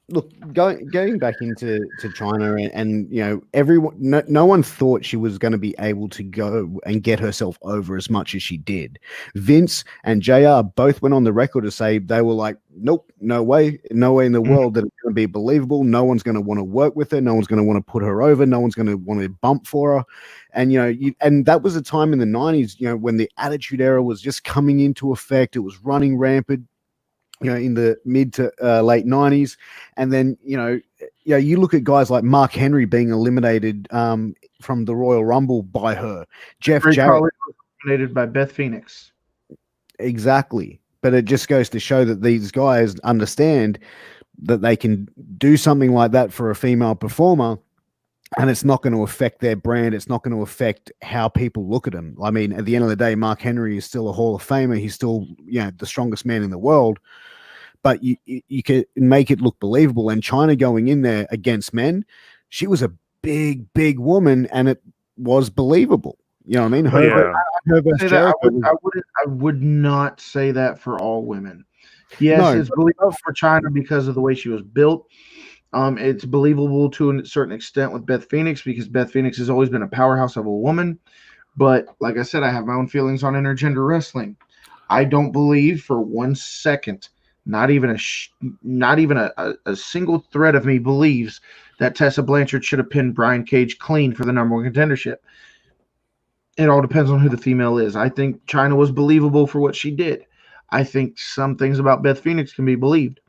look, going back into Chyna and everyone, no one thought she was going to be able to go and get herself over as much as she did. Vince and JR both went on the record to say they were like, nope, no way in the world that it's going to be believable. No one's going to want to work with her. No one's going to want to put her over. No one's going to want to bump for her. And and that was a time in the 90s, when the Attitude Era was just coming into effect. It was running rampant. In the mid to late 90s. And then, you look at guys like Mark Henry being eliminated from the Royal Rumble by her. Jeff Jarrett was eliminated by Beth Phoenix. Exactly. But it just goes to show that these guys understand that they can do something like that for a female performer, and it's not going to affect their brand. It's not going to affect how people look at them. I mean, at the end of the day, Mark Henry is still a Hall of Famer. He's still, the strongest man in the world. But you can make it look believable. And Chyna going in there against men, she was a big, big woman, and it was believable. You know what I mean? I would not say that for all women. Yes, it's believable for Chyna because of the way she was built. It's believable to a certain extent with Beth Phoenix because Beth Phoenix has always been a powerhouse of a woman. But like I said, I have my own feelings on intergender wrestling. I don't believe for 1 second, not even a single thread of me believes that Tessa Blanchard should have pinned Brian Cage clean for the number 1 contendership. It all depends on who the female is. I think Chyna was believable for what she did. I think some things about Beth Phoenix can be believed.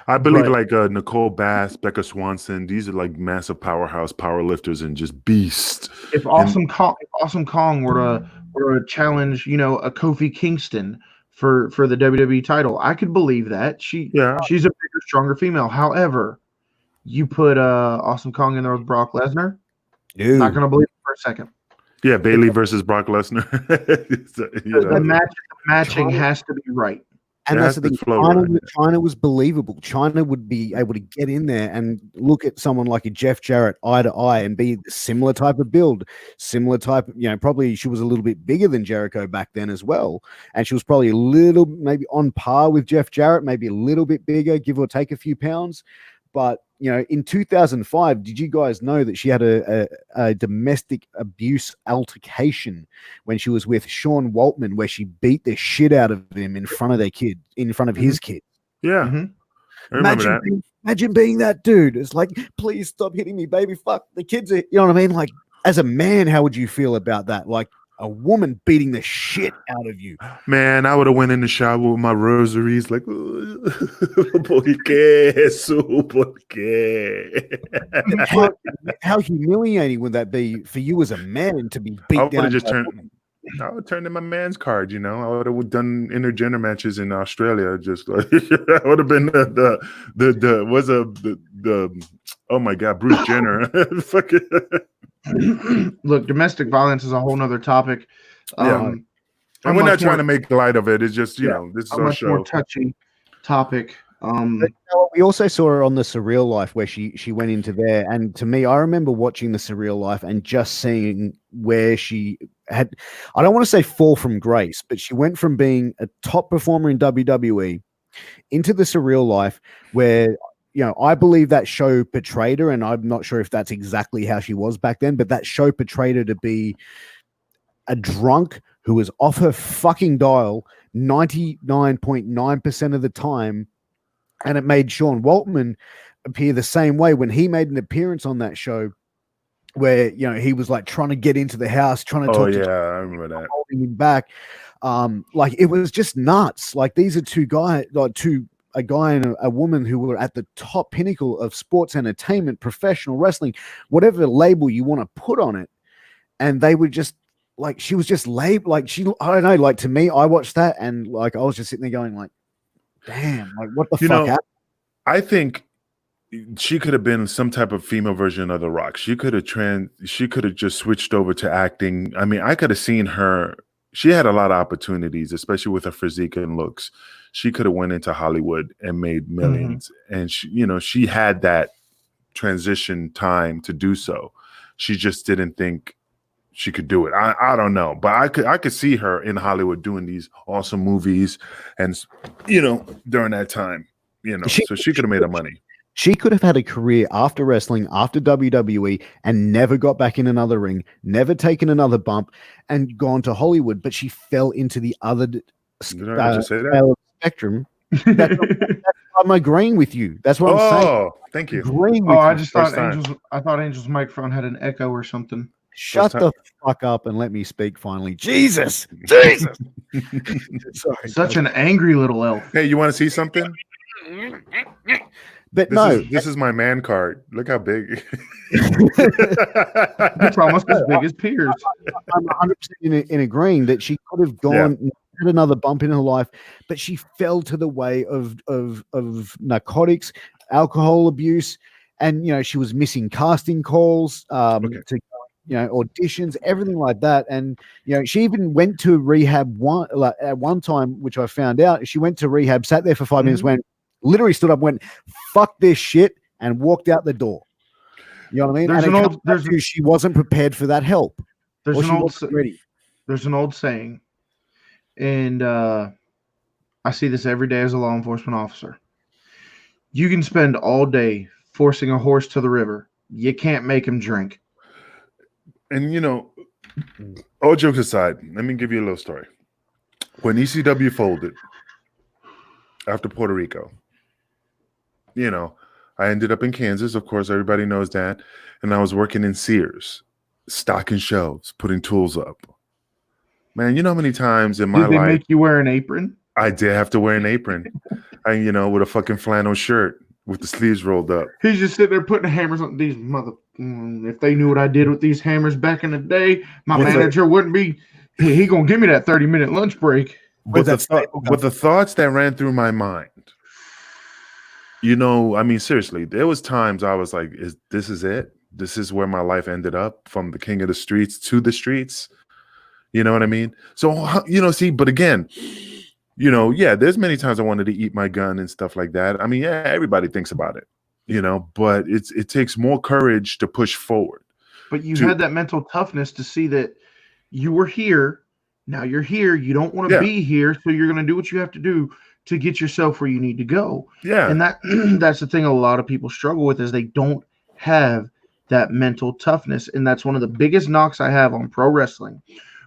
I believe Nicole Bass, Becca Swanson, these are like massive powerhouse power lifters and just beasts. If Awesome Kong were to challenge, a Kofi Kingston for the WWE title, I could believe that. She's a bigger, stronger female. However, you put Awesome Kong in there with Brock Lesnar, not going to believe it for a second. Yeah, Bailey versus Brock Lesnar. The matching has to be right. And that's the thing. Chyna was believable. Chyna would be able to get in there and look at someone like a Jeff Jarrett eye to eye and be similar type of build, similar type. Probably she was a little bit bigger than Jericho back then as well, and she was probably a little maybe on par with Jeff Jarrett, maybe a little bit bigger, give or take a few pounds. But in 2005, did you guys know that she had a domestic abuse altercation when she was with Sean Waltman, where she beat the shit out of him in front of his kid? Yeah. Mm-hmm. I remember that. Imagine being that dude. It's like, please stop hitting me, baby. Fuck, the kids are, you know what I mean? Like, as a man, how would you feel about that? Like, a woman beating the shit out of you. Man, I would have went in the shower with my rosaries like, ¿por qué, Jesús? ¿Por qué? How humiliating would that be for you as a man to be beat down? I would turn in my man's card. You know, I would have done intergender matches in Australia. Just like I would have been the oh my god, Bruce Jenner. Fucking Look, domestic violence is a whole nother topic. yeah. And we're not trying to make light of it. It's just, you know, this is a our much show. more touchy topic. But, we also saw her on the Surreal Life where she went into there, and to me, I remember watching the Surreal Life and just seeing where she had, I don't want to say fall from grace, but she went from being a top performer in WWE into the Surreal Life where, you know, I believe that show portrayed her, and I'm not sure if that's exactly how she was back then, but that show portrayed her to be a drunk who was off her fucking dial 99.9% of the time. And it made Sean Waltman appear the same way when he made an appearance on that show where, you know, he was like trying to get into the house, trying to talk to I remember that. holding him back. Like it was just nuts. Like these are two guys, like a guy and a woman who were at the top pinnacle of sports entertainment, professional wrestling, whatever label you want to put on it. And they were just like, she was just labeled like I don't know, like to me, I watched that and like I was just sitting there going like, damn, like what the fuck happened? I think she could have been some type of female version of The Rock. She could have just switched over to acting. I mean, I could have seen her. She had a lot of opportunities, especially with her physique and looks. She could have went into Hollywood and made millions. And she, you know, she had that transition time to do so. She just didn't think she could do it. I don't know, but I could see her in Hollywood doing these awesome movies, and you know, during that time, you know, so she could have made her money. She could have had a career after wrestling, after WWE, and never got back in another ring, never taken another bump, and gone to Hollywood. But she fell into the other spectrum. I'm agreeing with you. That's what I'm saying. Oh, thank you. I just thought Angel's microphone had an echo or something. Shut the fuck up and let me speak finally. Jesus. Sorry, such an angry little elf. Hey, you want to see something? But this is my man card. Look how big. It's almost as big as Pierce. I'm 100% in agreeing that she could have gone had another bump in her life, but she fell to the way of narcotics, alcohol abuse, and you know she was missing casting calls to, you know, auditions, everything like that. And you know, she even went to rehab at one time, which I found out. She went to rehab, sat there for 5 minutes, literally stood up, went, "Fuck this shit," and walked out the door. You know what I mean? She wasn't prepared for that help. There's an old saying, and I see this every day as a law enforcement officer. You can spend all day forcing a horse to the river. You can't make him drink. And, you know, all jokes aside, let me give you a little story. When ECW folded after Puerto Rico, you know, I ended up in Kansas. Of course, everybody knows that. And I was working in Sears, stocking shelves, putting tools up. Man, you know how many times in my life... Did they make you wear an apron? I did have to wear an apron. You know, with a fucking flannel shirt with the sleeves rolled up. He's just sitting there putting hammers on these mother... if they knew what I did with these hammers back in the day, my manager wouldn't be... He gonna give me that 30-minute lunch break. With the thoughts that ran through my mind, you know, I mean, seriously, there was times I was like, this is it? This is where my life ended up, from the king of the streets to the streets. You know what I mean? So, you know, see, but again, you know, yeah, there's many times I wanted to eat my gun and stuff like that. I mean, yeah, everybody thinks about it, you know, but it takes more courage to push forward. But you had that mental toughness to see that you were here. Now you're here. You don't want to be here. So you're going to do what you have to do to get yourself where you need to go. Yeah. And that's the thing a lot of people struggle with, is they don't have that mental toughness. And that's one of the biggest knocks I have on pro wrestling.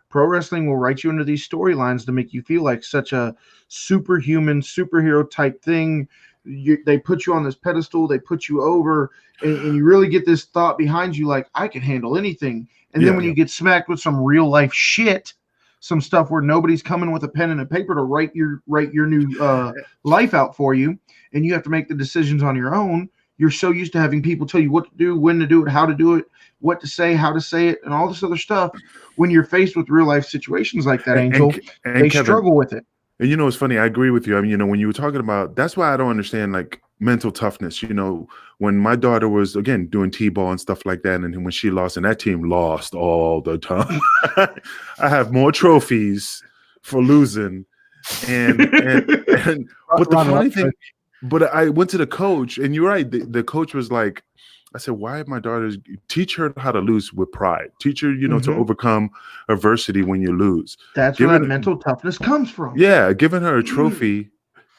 Pro wrestling will write you into these storylines to make you feel like such a superhuman, superhero type thing. They put you on this pedestal, they put you over, and you really get this thought behind you like, I can handle anything. And then when you get smacked with some real life shit, some stuff where nobody's coming with a pen and a paper to write your new life out for you, and you have to make the decisions on your own, You're so used to having people tell you what to do, when to do it, how to do it, what to say, how to say it, and all this other stuff. When you're faced with real life situations like that, Angel, they Kevin, struggle with it. And it's funny. I agree with you. I mean, when you were talking about, that's why I don't understand like mental toughness. When my daughter was again doing t-ball and stuff like that, and when she lost, and that team lost all the time. I have more trophies for losing, and but the funny thing, but I went to the coach, and you're right. The coach was like, I said, why my daughters teach her how to lose with pride. Teach her, to overcome adversity when you lose. That's where that mental toughness comes from. Yeah, giving her a trophy,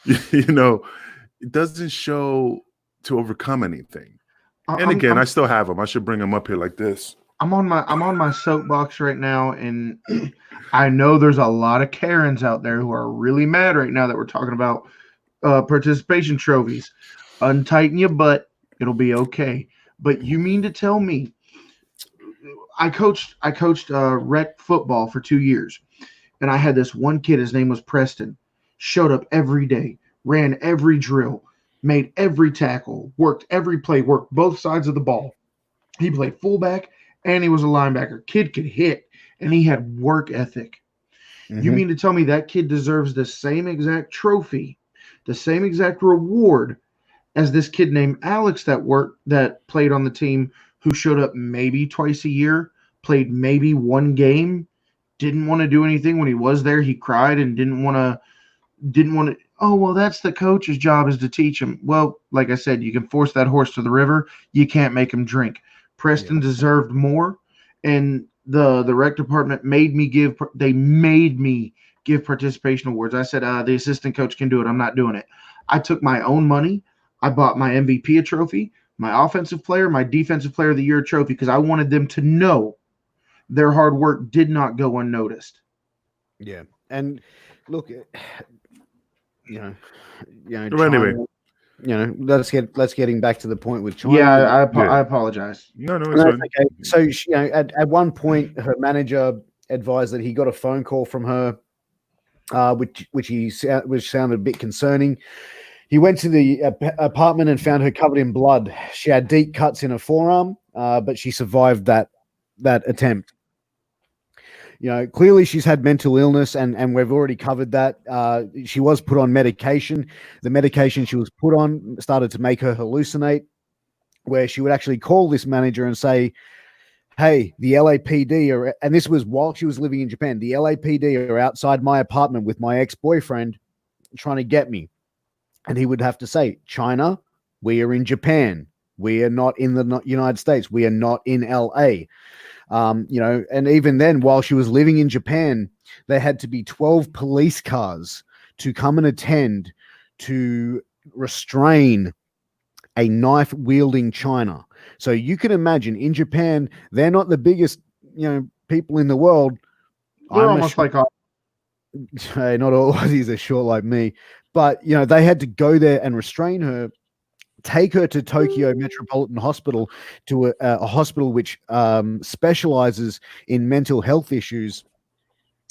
it doesn't show to overcome anything. I still have them. I should bring them up here like this. I'm on my soapbox right now, and I know there's a lot of Karens out there who are really mad right now that we're talking about participation trophies. Untighten your butt. It'll be okay. But you mean to tell me I coached rec football for 2 years, and I had this one kid, his name was Preston, showed up every day, ran every drill, made every tackle, worked every play, worked both sides of the ball. He played fullback and he was a linebacker. Kid could hit, and he had work ethic. Mm-hmm. You mean to tell me that kid deserves the same exact trophy, the same exact reward as this kid named Alex that played on the team, who showed up maybe twice a year, played maybe one game, didn't want to do anything when he was there. He cried and didn't want to. Oh, well, that's the coach's job, is to teach him. Well, like I said, you can force that horse to the river. You can't make him drink. Preston deserved more, and the rec department made me give participation awards. I said, the assistant coach can do it. I'm not doing it. I took my own money. I bought my MVP a trophy, my offensive player, my defensive player of the year trophy, because I wanted them to know their hard work did not go unnoticed. Yeah. And look, anyway, let's getting back to the point with Chyna. Yeah, I apologize. No, it's fine. Okay. So at one point, her manager advised that he got a phone call from her, which sounded a bit concerning. He went to the apartment and found her covered in blood. She had deep cuts in her forearm, but she survived that attempt. Clearly she's had mental illness, and we've already covered that. She was put on medication. The medication she was put on started to make her hallucinate, where she would actually call this manager and say, hey, the LAPD and this was while she was living in Japan, the LAPD are outside my apartment with my ex-boyfriend trying to get me. And he would have to say, Chyna, we are in Japan. We are not in the United States. We are not in LA. And even then, while she was living in Japan, there had to be 12 police cars to come and attend to restrain a knife-wielding Chyna. So you can imagine, in Japan, they're not the biggest, people in the world. They're almost like not all Aussies are short like me. But, they had to go there and restrain her, take her to Tokyo Metropolitan Hospital, to a hospital which specializes in mental health issues,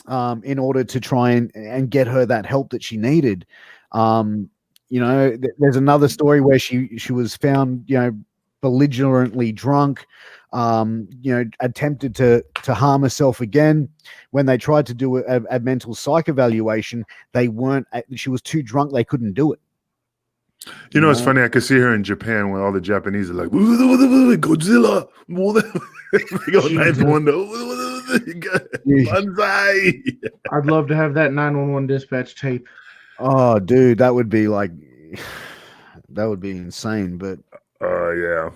in order to try and get her that help that she needed. There's another story where she was found, belligerently drunk, attempted to harm herself again. When they tried to do a mental psych evaluation, she was too drunk, they couldn't do it. It's funny. I could see her in Japan when all the Japanese are like, Godzilla. They go 911. Banzai. I'd love to have that 911 dispatch tape. Oh, dude, that would be insane. But yeah,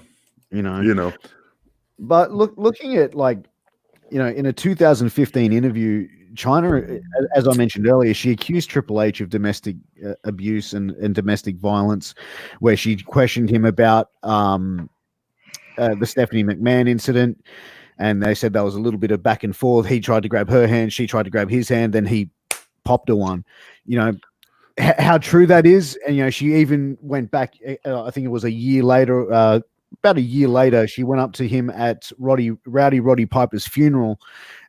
But looking at in a 2015 interview, Chyna, as I mentioned earlier, she accused Triple H of domestic abuse and domestic violence, where she questioned him about the Stephanie McMahon incident, and they said there was a little bit of back and forth. He tried to grab her hand, she tried to grab his hand, then he popped her one. How true that is, and she even went back. I think it was a year later. About a year later, she went up to him at Rowdy Roddy Piper's funeral,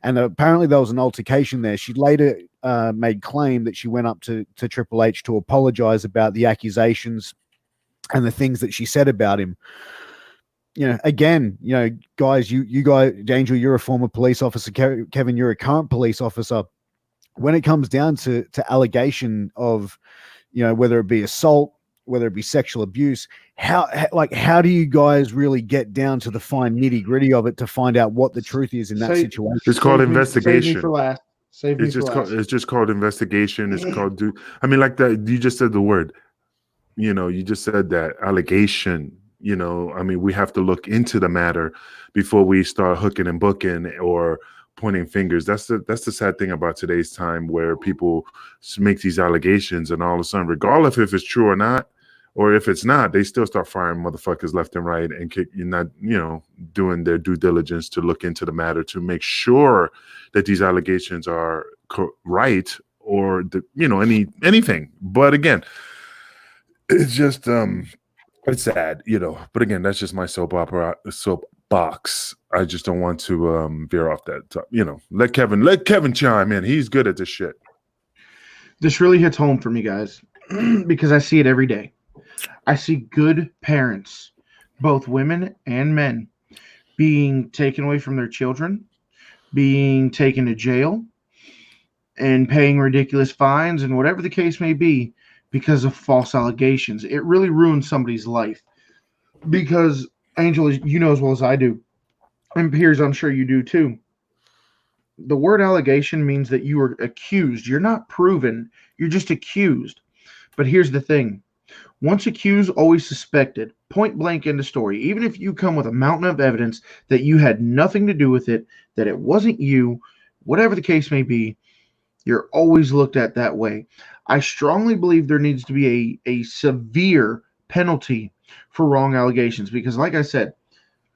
and apparently there was an altercation there. She later made claim that she went up to Triple H to apologize about the accusations and the things that she said about him. Again, guys, you guys, Angel, you're a former police officer. Kevin, you're a current police officer. When it comes down to allegation of, whether it be assault, whether it be sexual abuse, how do you guys really get down to the fine nitty gritty of it to find out what the truth is in that situation? It's called investigation. Save me for last. It's just called investigation. It's called I mean, like that. You just said the word. You just said that allegation. I mean, we have to look into the matter before we start hooking and booking or pointing fingers. That's the sad thing about today's time, where people make these allegations and all of a sudden, regardless if it's true or not, or if it's not, they still start firing motherfuckers left and right and not doing their due diligence to look into the matter to make sure that these allegations are right or anything. But again, it's just it's sad, but again, that's just my soapbox. I just don't want to veer off that top. Let Kevin chime in. He's good at this shit. This really hits home for me, guys, because I see it every day. I see good parents, both women and men, being taken away from their children, being taken to jail, and paying ridiculous fines and whatever the case may be because of false allegations. It really ruins somebody's life. Because, Angel, you know as well as I do, and Piers, I'm sure you do too, the word allegation means that you are accused. You're not proven. You're just accused. But here's the thing. Once accused, always suspected. Point blank in the story. Even if you come with a mountain of evidence that you had nothing to do with it, that it wasn't you, whatever the case may be, you're always looked at that way. I strongly believe there needs to be a severe penalty for wrong allegations because, like I said,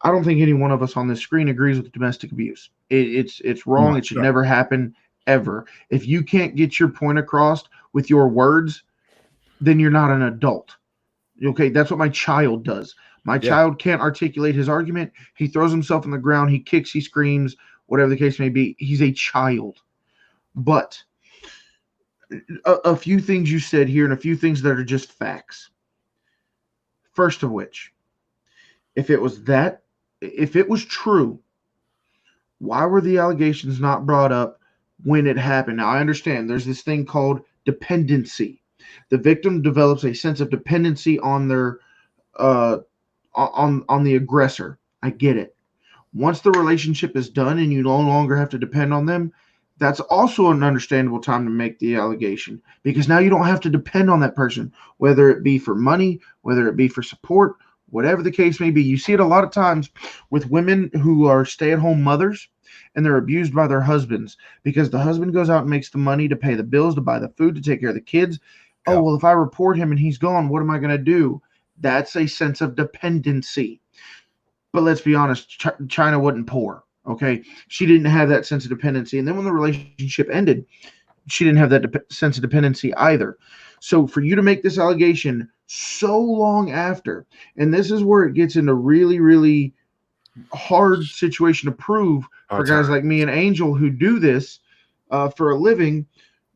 I don't think any one of us on this screen agrees with domestic abuse. It's wrong. It should never happen, ever. If you can't get your point across with your words, then you're not an adult. Okay, that's what my child does. My child can't articulate his argument. He throws himself on the ground. He kicks, he screams, whatever the case may be. He's a child. But a few things you said here and a few things that are just facts. First of which, if it was true, why were the allegations not brought up when it happened? Now, I understand there's this thing called dependency. The victim develops a sense of dependency on their on the aggressor. I get it. Once the relationship is done and you no longer have to depend on them, that's also an understandable time to make the allegation because now you don't have to depend on that person, whether it be for money, whether it be for support, whatever the case may be. You see it a lot of times with women who are stay-at-home mothers and they're abused by their husbands because the husband goes out and makes the money to pay the bills, to buy the food, to take care of the kids. Yeah. Oh, well, if I report him and he's gone, what am I going to do? That's a sense of dependency. But let's be honest, Chyna wasn't poor. Okay, she didn't have that sense of dependency. And then when the relationship ended, she didn't have that sense of dependency either. So for you to make this allegation so long after, and this is where it gets into really, really hard situation to prove for guys like me and Angel who do this for a living,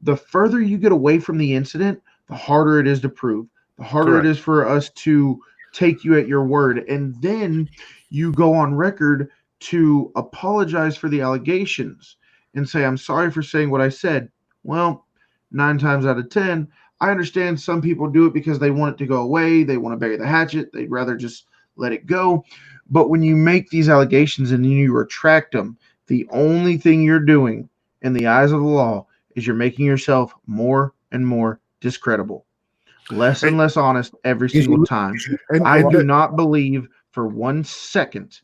the further you get away from the incident, the harder it is to prove. The harder it is for us to take you at your word. And then you go on record to apologize for the allegations and say, I'm sorry for saying what I said. Well, 9 times out of 10, I understand some people do it because they want it to go away. They want to bury the hatchet. They'd rather just let it go. But when you make these allegations and you retract them, the only thing you're doing in the eyes of the law is you're making yourself more and more discredible, less and less honest every single time. I do not believe for 1 second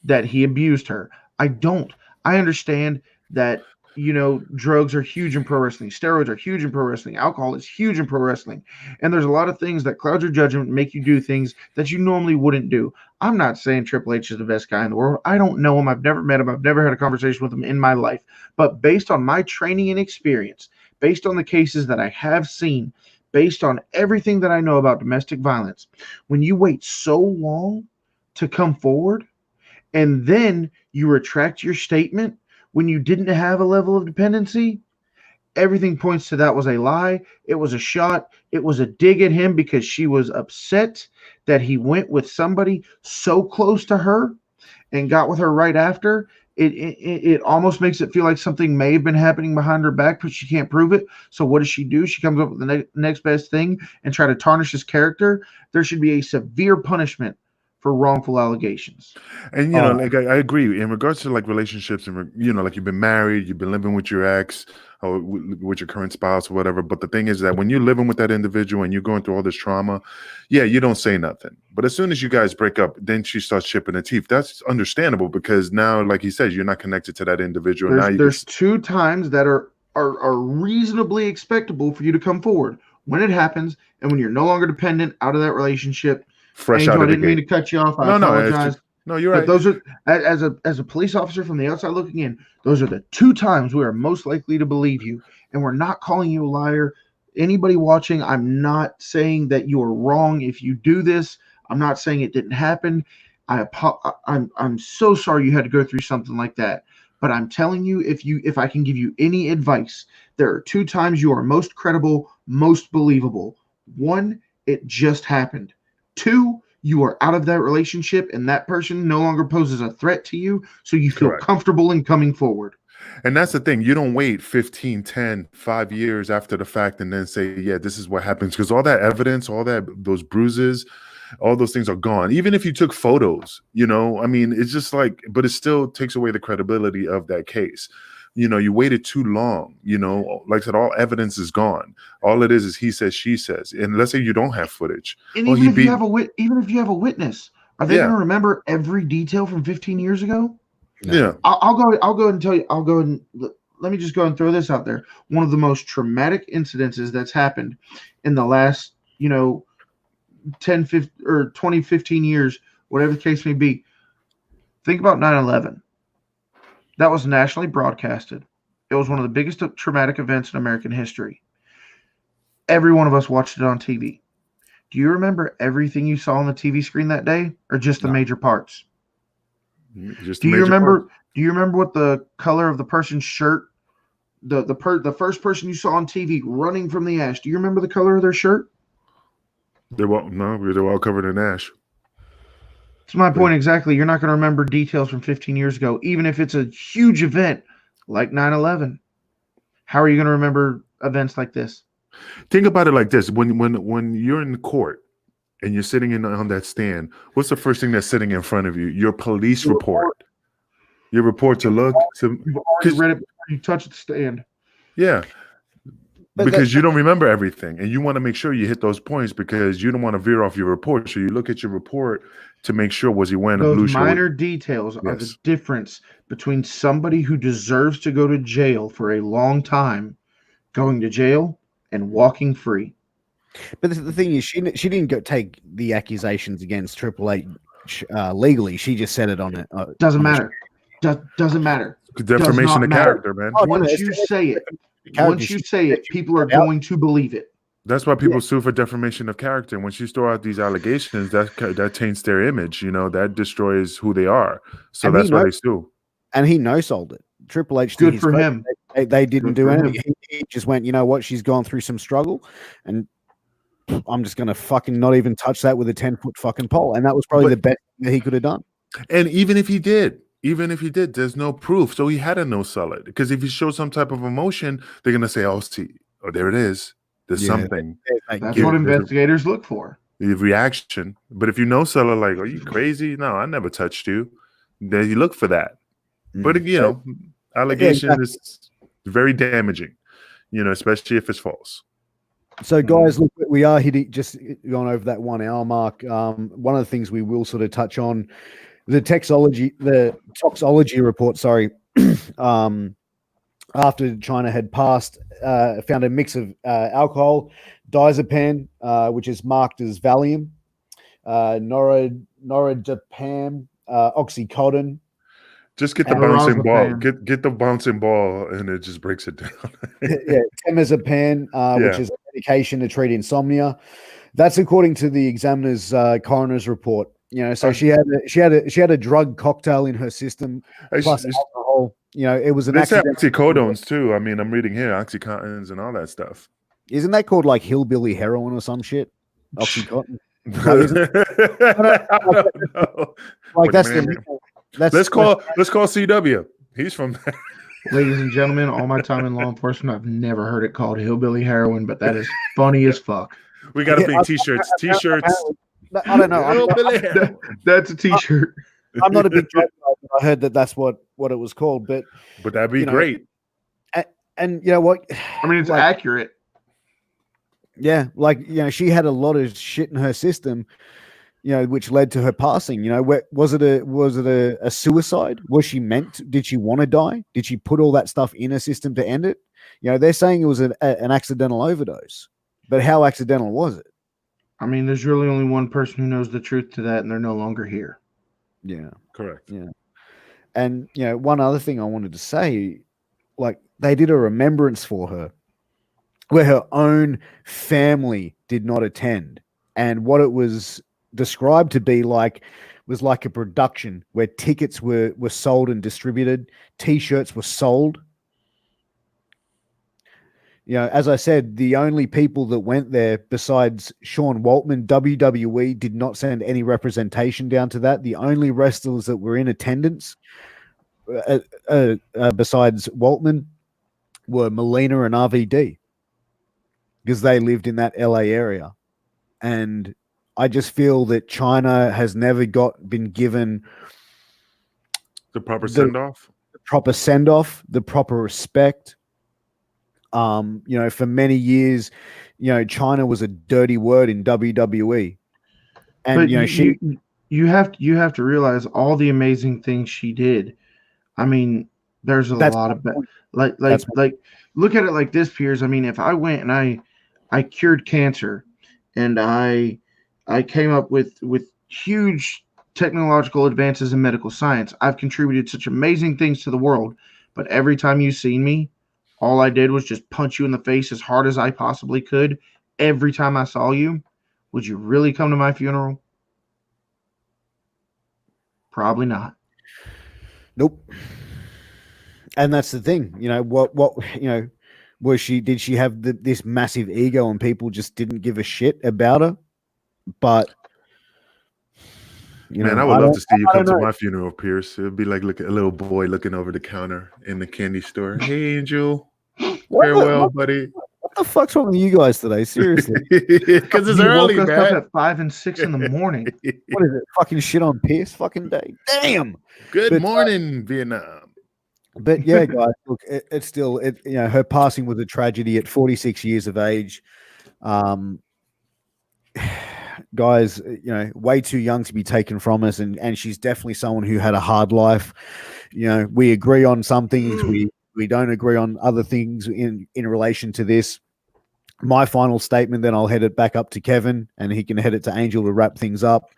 that he abused her. I don't. I understand that, drugs are huge in pro wrestling. Steroids are huge in pro wrestling. Alcohol is huge in pro wrestling. And there's a lot of things that cloud your judgment, make you do things that you normally wouldn't do. I'm not saying Triple H is the best guy in the world. I don't know him. I've never met him. I've never had a conversation with him in my life. But based on my training and experience, based on the cases that I have seen, based on everything that I know about domestic violence, when you wait so long to come forward, and then you retract your statement when you didn't have a level of dependency, everything points to that was a lie. It was a shot. It was a dig at him because she was upset that he went with somebody so close to her and got with her right after. It almost makes it feel like something may have been happening behind her back, but she can't prove it. So what does she do? She comes up with the next best thing and try to tarnish his character. There should be a severe punishment for wrongful allegations. And like I agree in regards to like relationships, and like you've been married, you've been living with your ex or with your current spouse or whatever. But the thing is that when you're living with that individual and you're going through all this trauma, yeah, you don't say nothing. But as soon as you guys break up, then she starts chipping her teeth. That's understandable because now, like he says, you're not connected to that individual. There's 2 times that are reasonably expectable for you to come forward: when it happens and when you're no longer dependent out of that relationship. Fresh Angel, out of I didn't the mean gate. to cut you off. I No, apologize. No, you're But right. those are, as a police officer from the outside looking in, those are the 2 times we are most likely to believe you. And we're not calling you a liar. Anybody watching, I'm not saying that you are wrong if you do this. I'm not saying it didn't happen. I'm so sorry you had to go through something like that. But I'm telling you, if I can give you any advice, there are 2 times you are most credible, most believable. 1, it just happened. 2, you are out of that relationship and that person no longer poses a threat to you, so you feel comfortable in coming forward. And that's the thing. You don't wait 15, 10, 5 years after the fact and then say, yeah, this is what happens. Because all that evidence, those bruises, all those things are gone. Even if you took photos, I mean, it's just like, but it still takes away the credibility of that case. You waited too long, like I said, all evidence is gone. All it is he says, she says. And let's say you don't have footage. And even if you have a witness, are they going to remember every detail from 15 years ago? No. Yeah. I'll go and tell you, let me just go and throw this out there. One of the most traumatic incidences that's happened in the last, 10, 15, or 20, 15 years, whatever the case may be. Think about 9/11. That was nationally broadcasted. It was one of the biggest traumatic events in American history. Every one of us watched it on TV. Do you remember everything you saw on the TV screen that day, or just the major parts? Do you remember what the color of the person's shirt? The first person you saw on TV running from the ash. Do you remember the color of their shirt? They're all covered in ash. That's my point exactly. You're not going to remember details from 15 years ago, even if it's a huge event like 9/11. How are you going to remember events like this? Think about it like this: when you're in court and you're sitting on that stand, what's the first thing that's sitting in front of you? Your police report. Your report to look. You've already read it before you touch the stand. Yeah. Because you don't remember everything and you want to make sure you hit those points because you don't want to veer off your report. So you look at your report to make sure, was he wearing a blue shirt? Those minor details are the difference between somebody who deserves to go to jail for a long time going to jail and walking free. But the thing is, she didn't go take the accusations against Triple H legally. She just said it on it. Doesn't matter. Doesn't matter. Defamation of character, man. Once you say it, people are going to believe it. That's why people sue for defamation of character. When she throw out these allegations, that taints their image. That destroys who they are. So that's why they sue. And he no-sold it. Triple H. Good for him. They didn't do anything. He just went, you know what? She's gone through some struggle, and I'm just going to fucking not even touch that with a 10-foot fucking pole. And that was probably the best thing that he could have done. And even if he did, there's no proof. So he had to no-sell it. Because if he shows some type of emotion, they're going to say, oh, there it is. There's something. That's what investigators look for. The reaction. But if you no-sell it, like, are you crazy? No, I never touched you. Then you look for that. But, allegation is very damaging, especially if it's false. So, guys, look, we are just going over that 1 hour mark. One of the things we will sort of touch on, the toxology report, after Chyna had passed, found a mix of alcohol, diazepam, which is marked as Valium, noradipam, oxycodone. Just get the bouncing ball. Get the bouncing ball, and it just breaks it down. Temazepam, which is a medication to treat insomnia. That's according to the examiner's coroner's report. So she had a drug cocktail in her system plus alcohol. whole, it was an They say accident. oxycodones too. I mean, I'm reading here oxycontins and all that stuff. Isn't that called like hillbilly heroin or some shit? Oxycontin. No, I isn't like, don't know. like that's the Let's call CW. He's from there. Ladies and gentlemen, all my time in law enforcement, I've never heard it called hillbilly heroin, but that is funny as fuck. We got to Yeah, make t-shirts. T-shirts. I don't know. Hillbilly heroin. That's a t-shirt. I'm not a big joke guy, but I heard that's what it was called. But that'd be great. And you know what? I mean, it's accurate. Yeah, she had a lot of shit in her system, which led to her passing. Was it a suicide? Was she did she want to die? Did she put all that stuff in her system to end it? They're saying it was an accidental overdose, but how accidental was it? I mean, there's really only one person who knows the truth to that, and they're no longer here. Yeah, correct. Yeah, and one other thing I wanted to say, they did a remembrance for her, where her own family did not attend, and what it was described to be was like a production where tickets were sold and distributed, t-shirts were sold. As I said, the only people that went there besides Sean Waltman, WWE did not send any representation down to that. The only wrestlers that were in attendance besides Waltman were Melina and RVD, because they lived in that LA area. And I just feel that Chyna has never been given the proper send-off, the proper respect. For many years, Chyna was a dirty word in WWE. And but you have to realize all the amazing things she did. I mean, there's a lot of like look at it like this, Piers. I mean, if I went and I cured cancer, and I came up with huge technological advances in medical science, I've contributed such amazing things to the world. But every time you've seen me, all I did was just punch you in the face as hard as I possibly could. Every time I saw you, would you really come to my funeral? Probably not. Nope. And that's the thing, did she have this massive ego and people just didn't give a shit about her? But man, I would love to see you come to my funeral, Pierce. It'd be like a little boy looking over the counter in the candy store. Hey, Angel. Farewell, buddy. What the fuck's wrong with you guys today? Seriously. Because it's early, woke us man. up at 5 and 6 in the morning. What is it? Fucking shit on Pierce fucking day. Damn. Good morning, Vietnam. But yeah, guys, look, it's still her passing was a tragedy at 46 years of age. Guys, way too young to be taken from us, and she's definitely someone who had a hard life. We agree on some things, we don't agree on other things in relation to this. My final statement, then I'll head it back up to Kevin, and he can head it to Angel to wrap things up.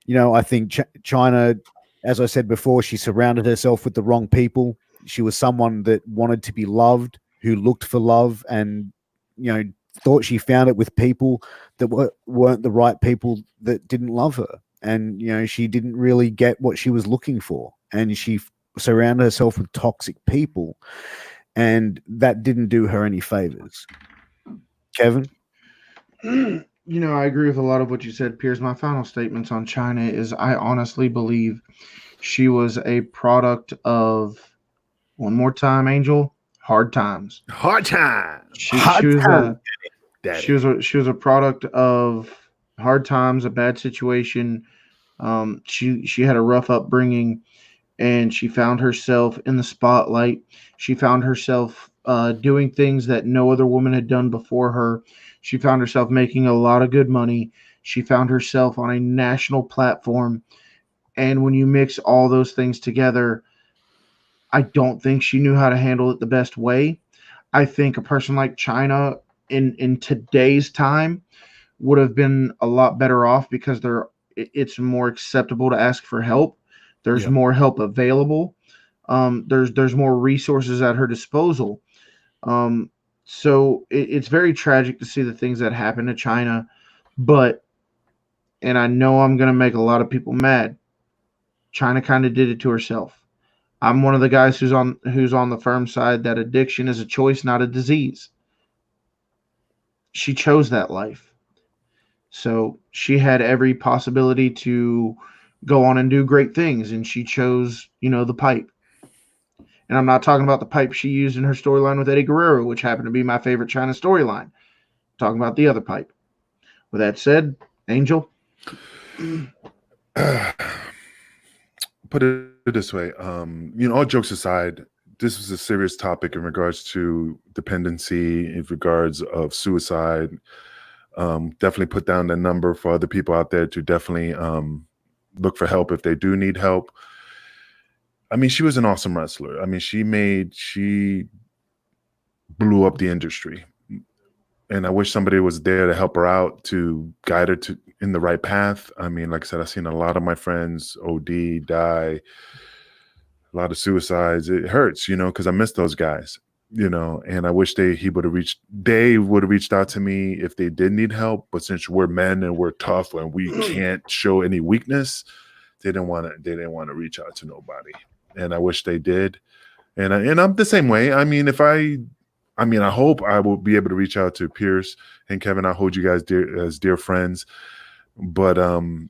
I think Chyna, as I said before, she surrounded herself with the wrong people. She was someone that wanted to be loved, who looked for love, and thought she found it with people that weren't the right people, that didn't love her. And she didn't really get what she was looking for, and she surrounded herself with toxic people, and that didn't do her any favors. Kevin? I agree with a lot of what you said, Piers. My final statements on Chyna is I honestly believe she was a product of, one more time, Angel, hard times. Hard times. She was a product of hard times, a bad situation. She had a rough upbringing, and she found herself in the spotlight. She found herself doing things that no other woman had done before her. She found herself making a lot of good money. She found herself on a national platform. And when you mix all those things together, I don't think she knew how to handle it the best way. I think a person like Chyna in today's time would have been a lot better off, because it's more acceptable to ask for help. There's more help available. There's more resources at her disposal. So it's very tragic to see the things that happen to Chyna. And I know I'm going to make a lot of people mad, Chyna kind of did it to herself. I'm one of the guys who's on the firm side that addiction is a choice, not a disease. She chose that life. So she had every possibility to go on and do great things, and she chose, the pipe. And I'm not talking about the pipe she used in her storyline with Eddie Guerrero, which happened to be my favorite China storyline. I'm talking about the other pipe. With that said, Angel. Put it this way, all jokes aside, this was a serious topic in regards to dependency, in regards of suicide. Definitely put down the number for other people out there to definitely look for help if they do need help. I mean, she was an awesome wrestler. I mean, she blew up the industry. And I wish somebody was there to help her out, to guide her in the right path. I mean, like I said, I've seen a lot of my friends OD, die, a lot of suicides. It hurts, because I miss those guys, and I wish they would have reached out to me if they did need help. But since we're men and we're tough and we can't show any weakness, they didn't want to reach out to nobody. And I wish they did. And I'm the same way. I mean, I hope I will be able to reach out to Pierce and Kevin. I hold you guys as dear friends, but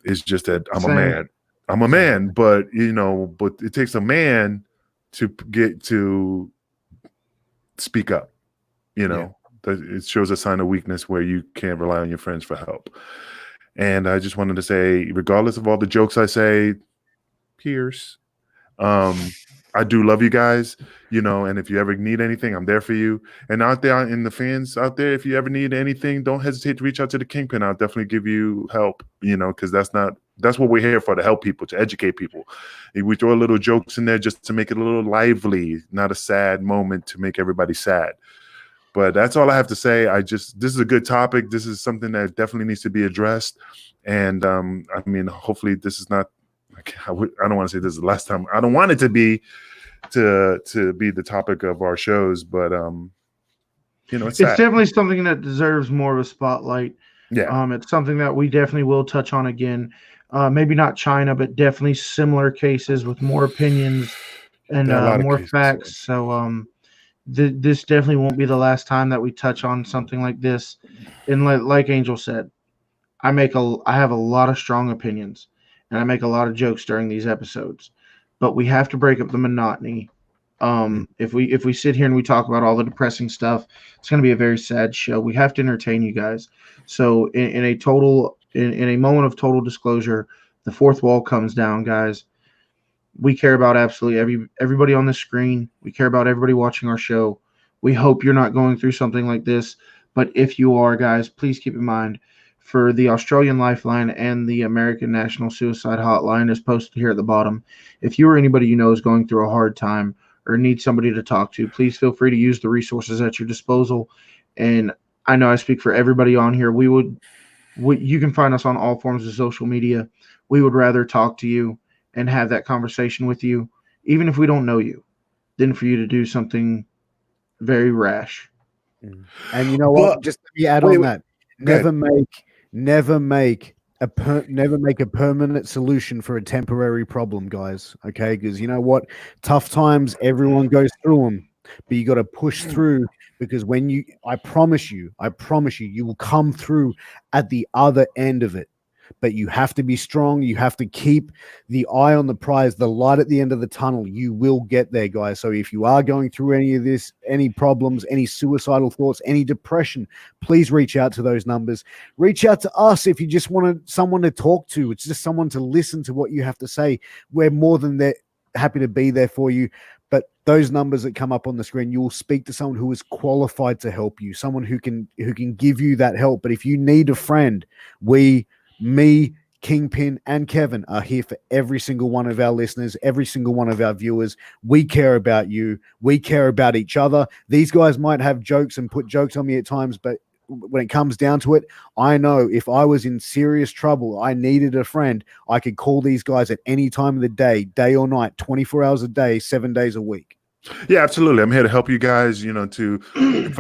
it's just that I'm a man, but it takes a man to get to speak up. It shows a sign of weakness where you can't rely on your friends for help. And I just wanted to say, regardless of all the jokes I say, Pierce, I do love you guys, and if you ever need anything, I'm there for you. And out there in the fans out there, if you ever need anything, don't hesitate to reach out to the Kingpin. I'll definitely give you help, because that's what we're here for, to help people, to educate people. And we throw a little jokes in there just to make it a little lively, not a sad moment to make everybody sad. But that's all I have to say. This is a good topic. This is something that definitely needs to be addressed. And hopefully this is not, I don't want to say this is the last time. I don't want it to be the topic of our shows, but it's definitely something that deserves more of a spotlight. Yeah. It's something that we definitely will touch on again. Maybe not Chyna, but definitely similar cases with more opinions and more facts. So this definitely won't be the last time that we touch on something like this. And like Angel said, I have a lot of strong opinions. And I make a lot of jokes during these episodes, but we have to break up the monotony. If we sit here and we talk about all the depressing stuff, it's going to be a very sad show. We have to entertain you guys. So in a moment of total disclosure, the fourth wall comes down, guys. We care about absolutely everybody on the screen. We care about everybody watching our show. We hope you're not going through something like this, but if you are, guys, please keep in mind, for the Australian Lifeline and the American National Suicide Hotline is posted here at the bottom. If you or anybody you know is going through a hard time or need somebody to talk to, please feel free to use the resources at your disposal. And I know I speak for everybody on here. You can find us on all forms of social media. We would rather talk to you and have that conversation with you, even if we don't know you, than for you to do something very rash. And you know what? Just let me add on that. Never make a permanent solution for a temporary problem, guys. Okay, because you know what? Tough times, everyone goes through them, but you got to push through, because I promise you, you will come through at the other end of it. But you have to be strong. You have to keep the eye on the prize, the light at the end of the tunnel. You will get there, guys. So if you are going through any of this, any problems, any suicidal thoughts, any depression, please reach out to those numbers. Reach out to us if you just want someone to talk to. It's just someone to listen to what you have to say. We're more than happy to be there for you. But those numbers that come up on the screen, you will speak to someone who is qualified to help you, someone who can give you that help. But if you need a friend, me, Kingpin, and Kevin are here for every single one of our listeners, every single one of our viewers. We care about you. We care about each other. These guys might have jokes and put jokes on me at times, but when it comes down to it, I know if I was in serious trouble, I needed a friend, I could call these guys at any time of the day or night, 24 hours a day, 7 days a week. Yeah, absolutely. I'm here to help you guys, for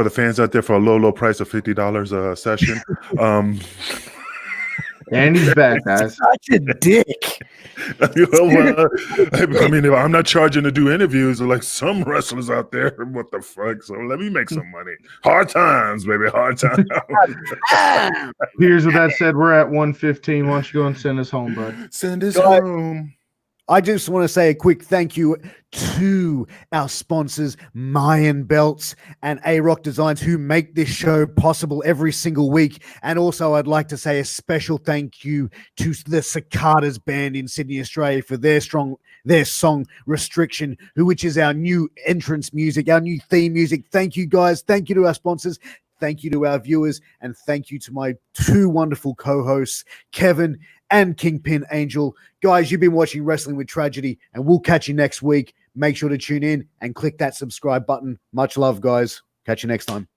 the fans out there, for a low price of $50 a session. And he's back, guys. Such a dick. I mean, if I'm not charging to do interviews like some wrestlers out there. What the fuck? So let me make some money. Hard times, baby. Hard times. Here's with that said, we're at 1:15. Why don't you go and send us home, bud? Send us Guys, home. I just want to say a quick thank you to our sponsors, Mayan Belts and A-Rock Designs, who make this show possible every single week. And also, I'd like to say a special thank you to the Cicadas band in Sydney, Australia, for their song Restriction, which is our new entrance music, our new theme music. Thank you, guys. Thank you to our sponsors. Thank you to our viewers. And thank you to my two wonderful co-hosts, Kevin and Kingpin Angel. Guys, you've been watching Wrestling with Tragedy, and we'll catch you next week. Make sure to tune in and click that subscribe button. Much love, guys. Catch you next time.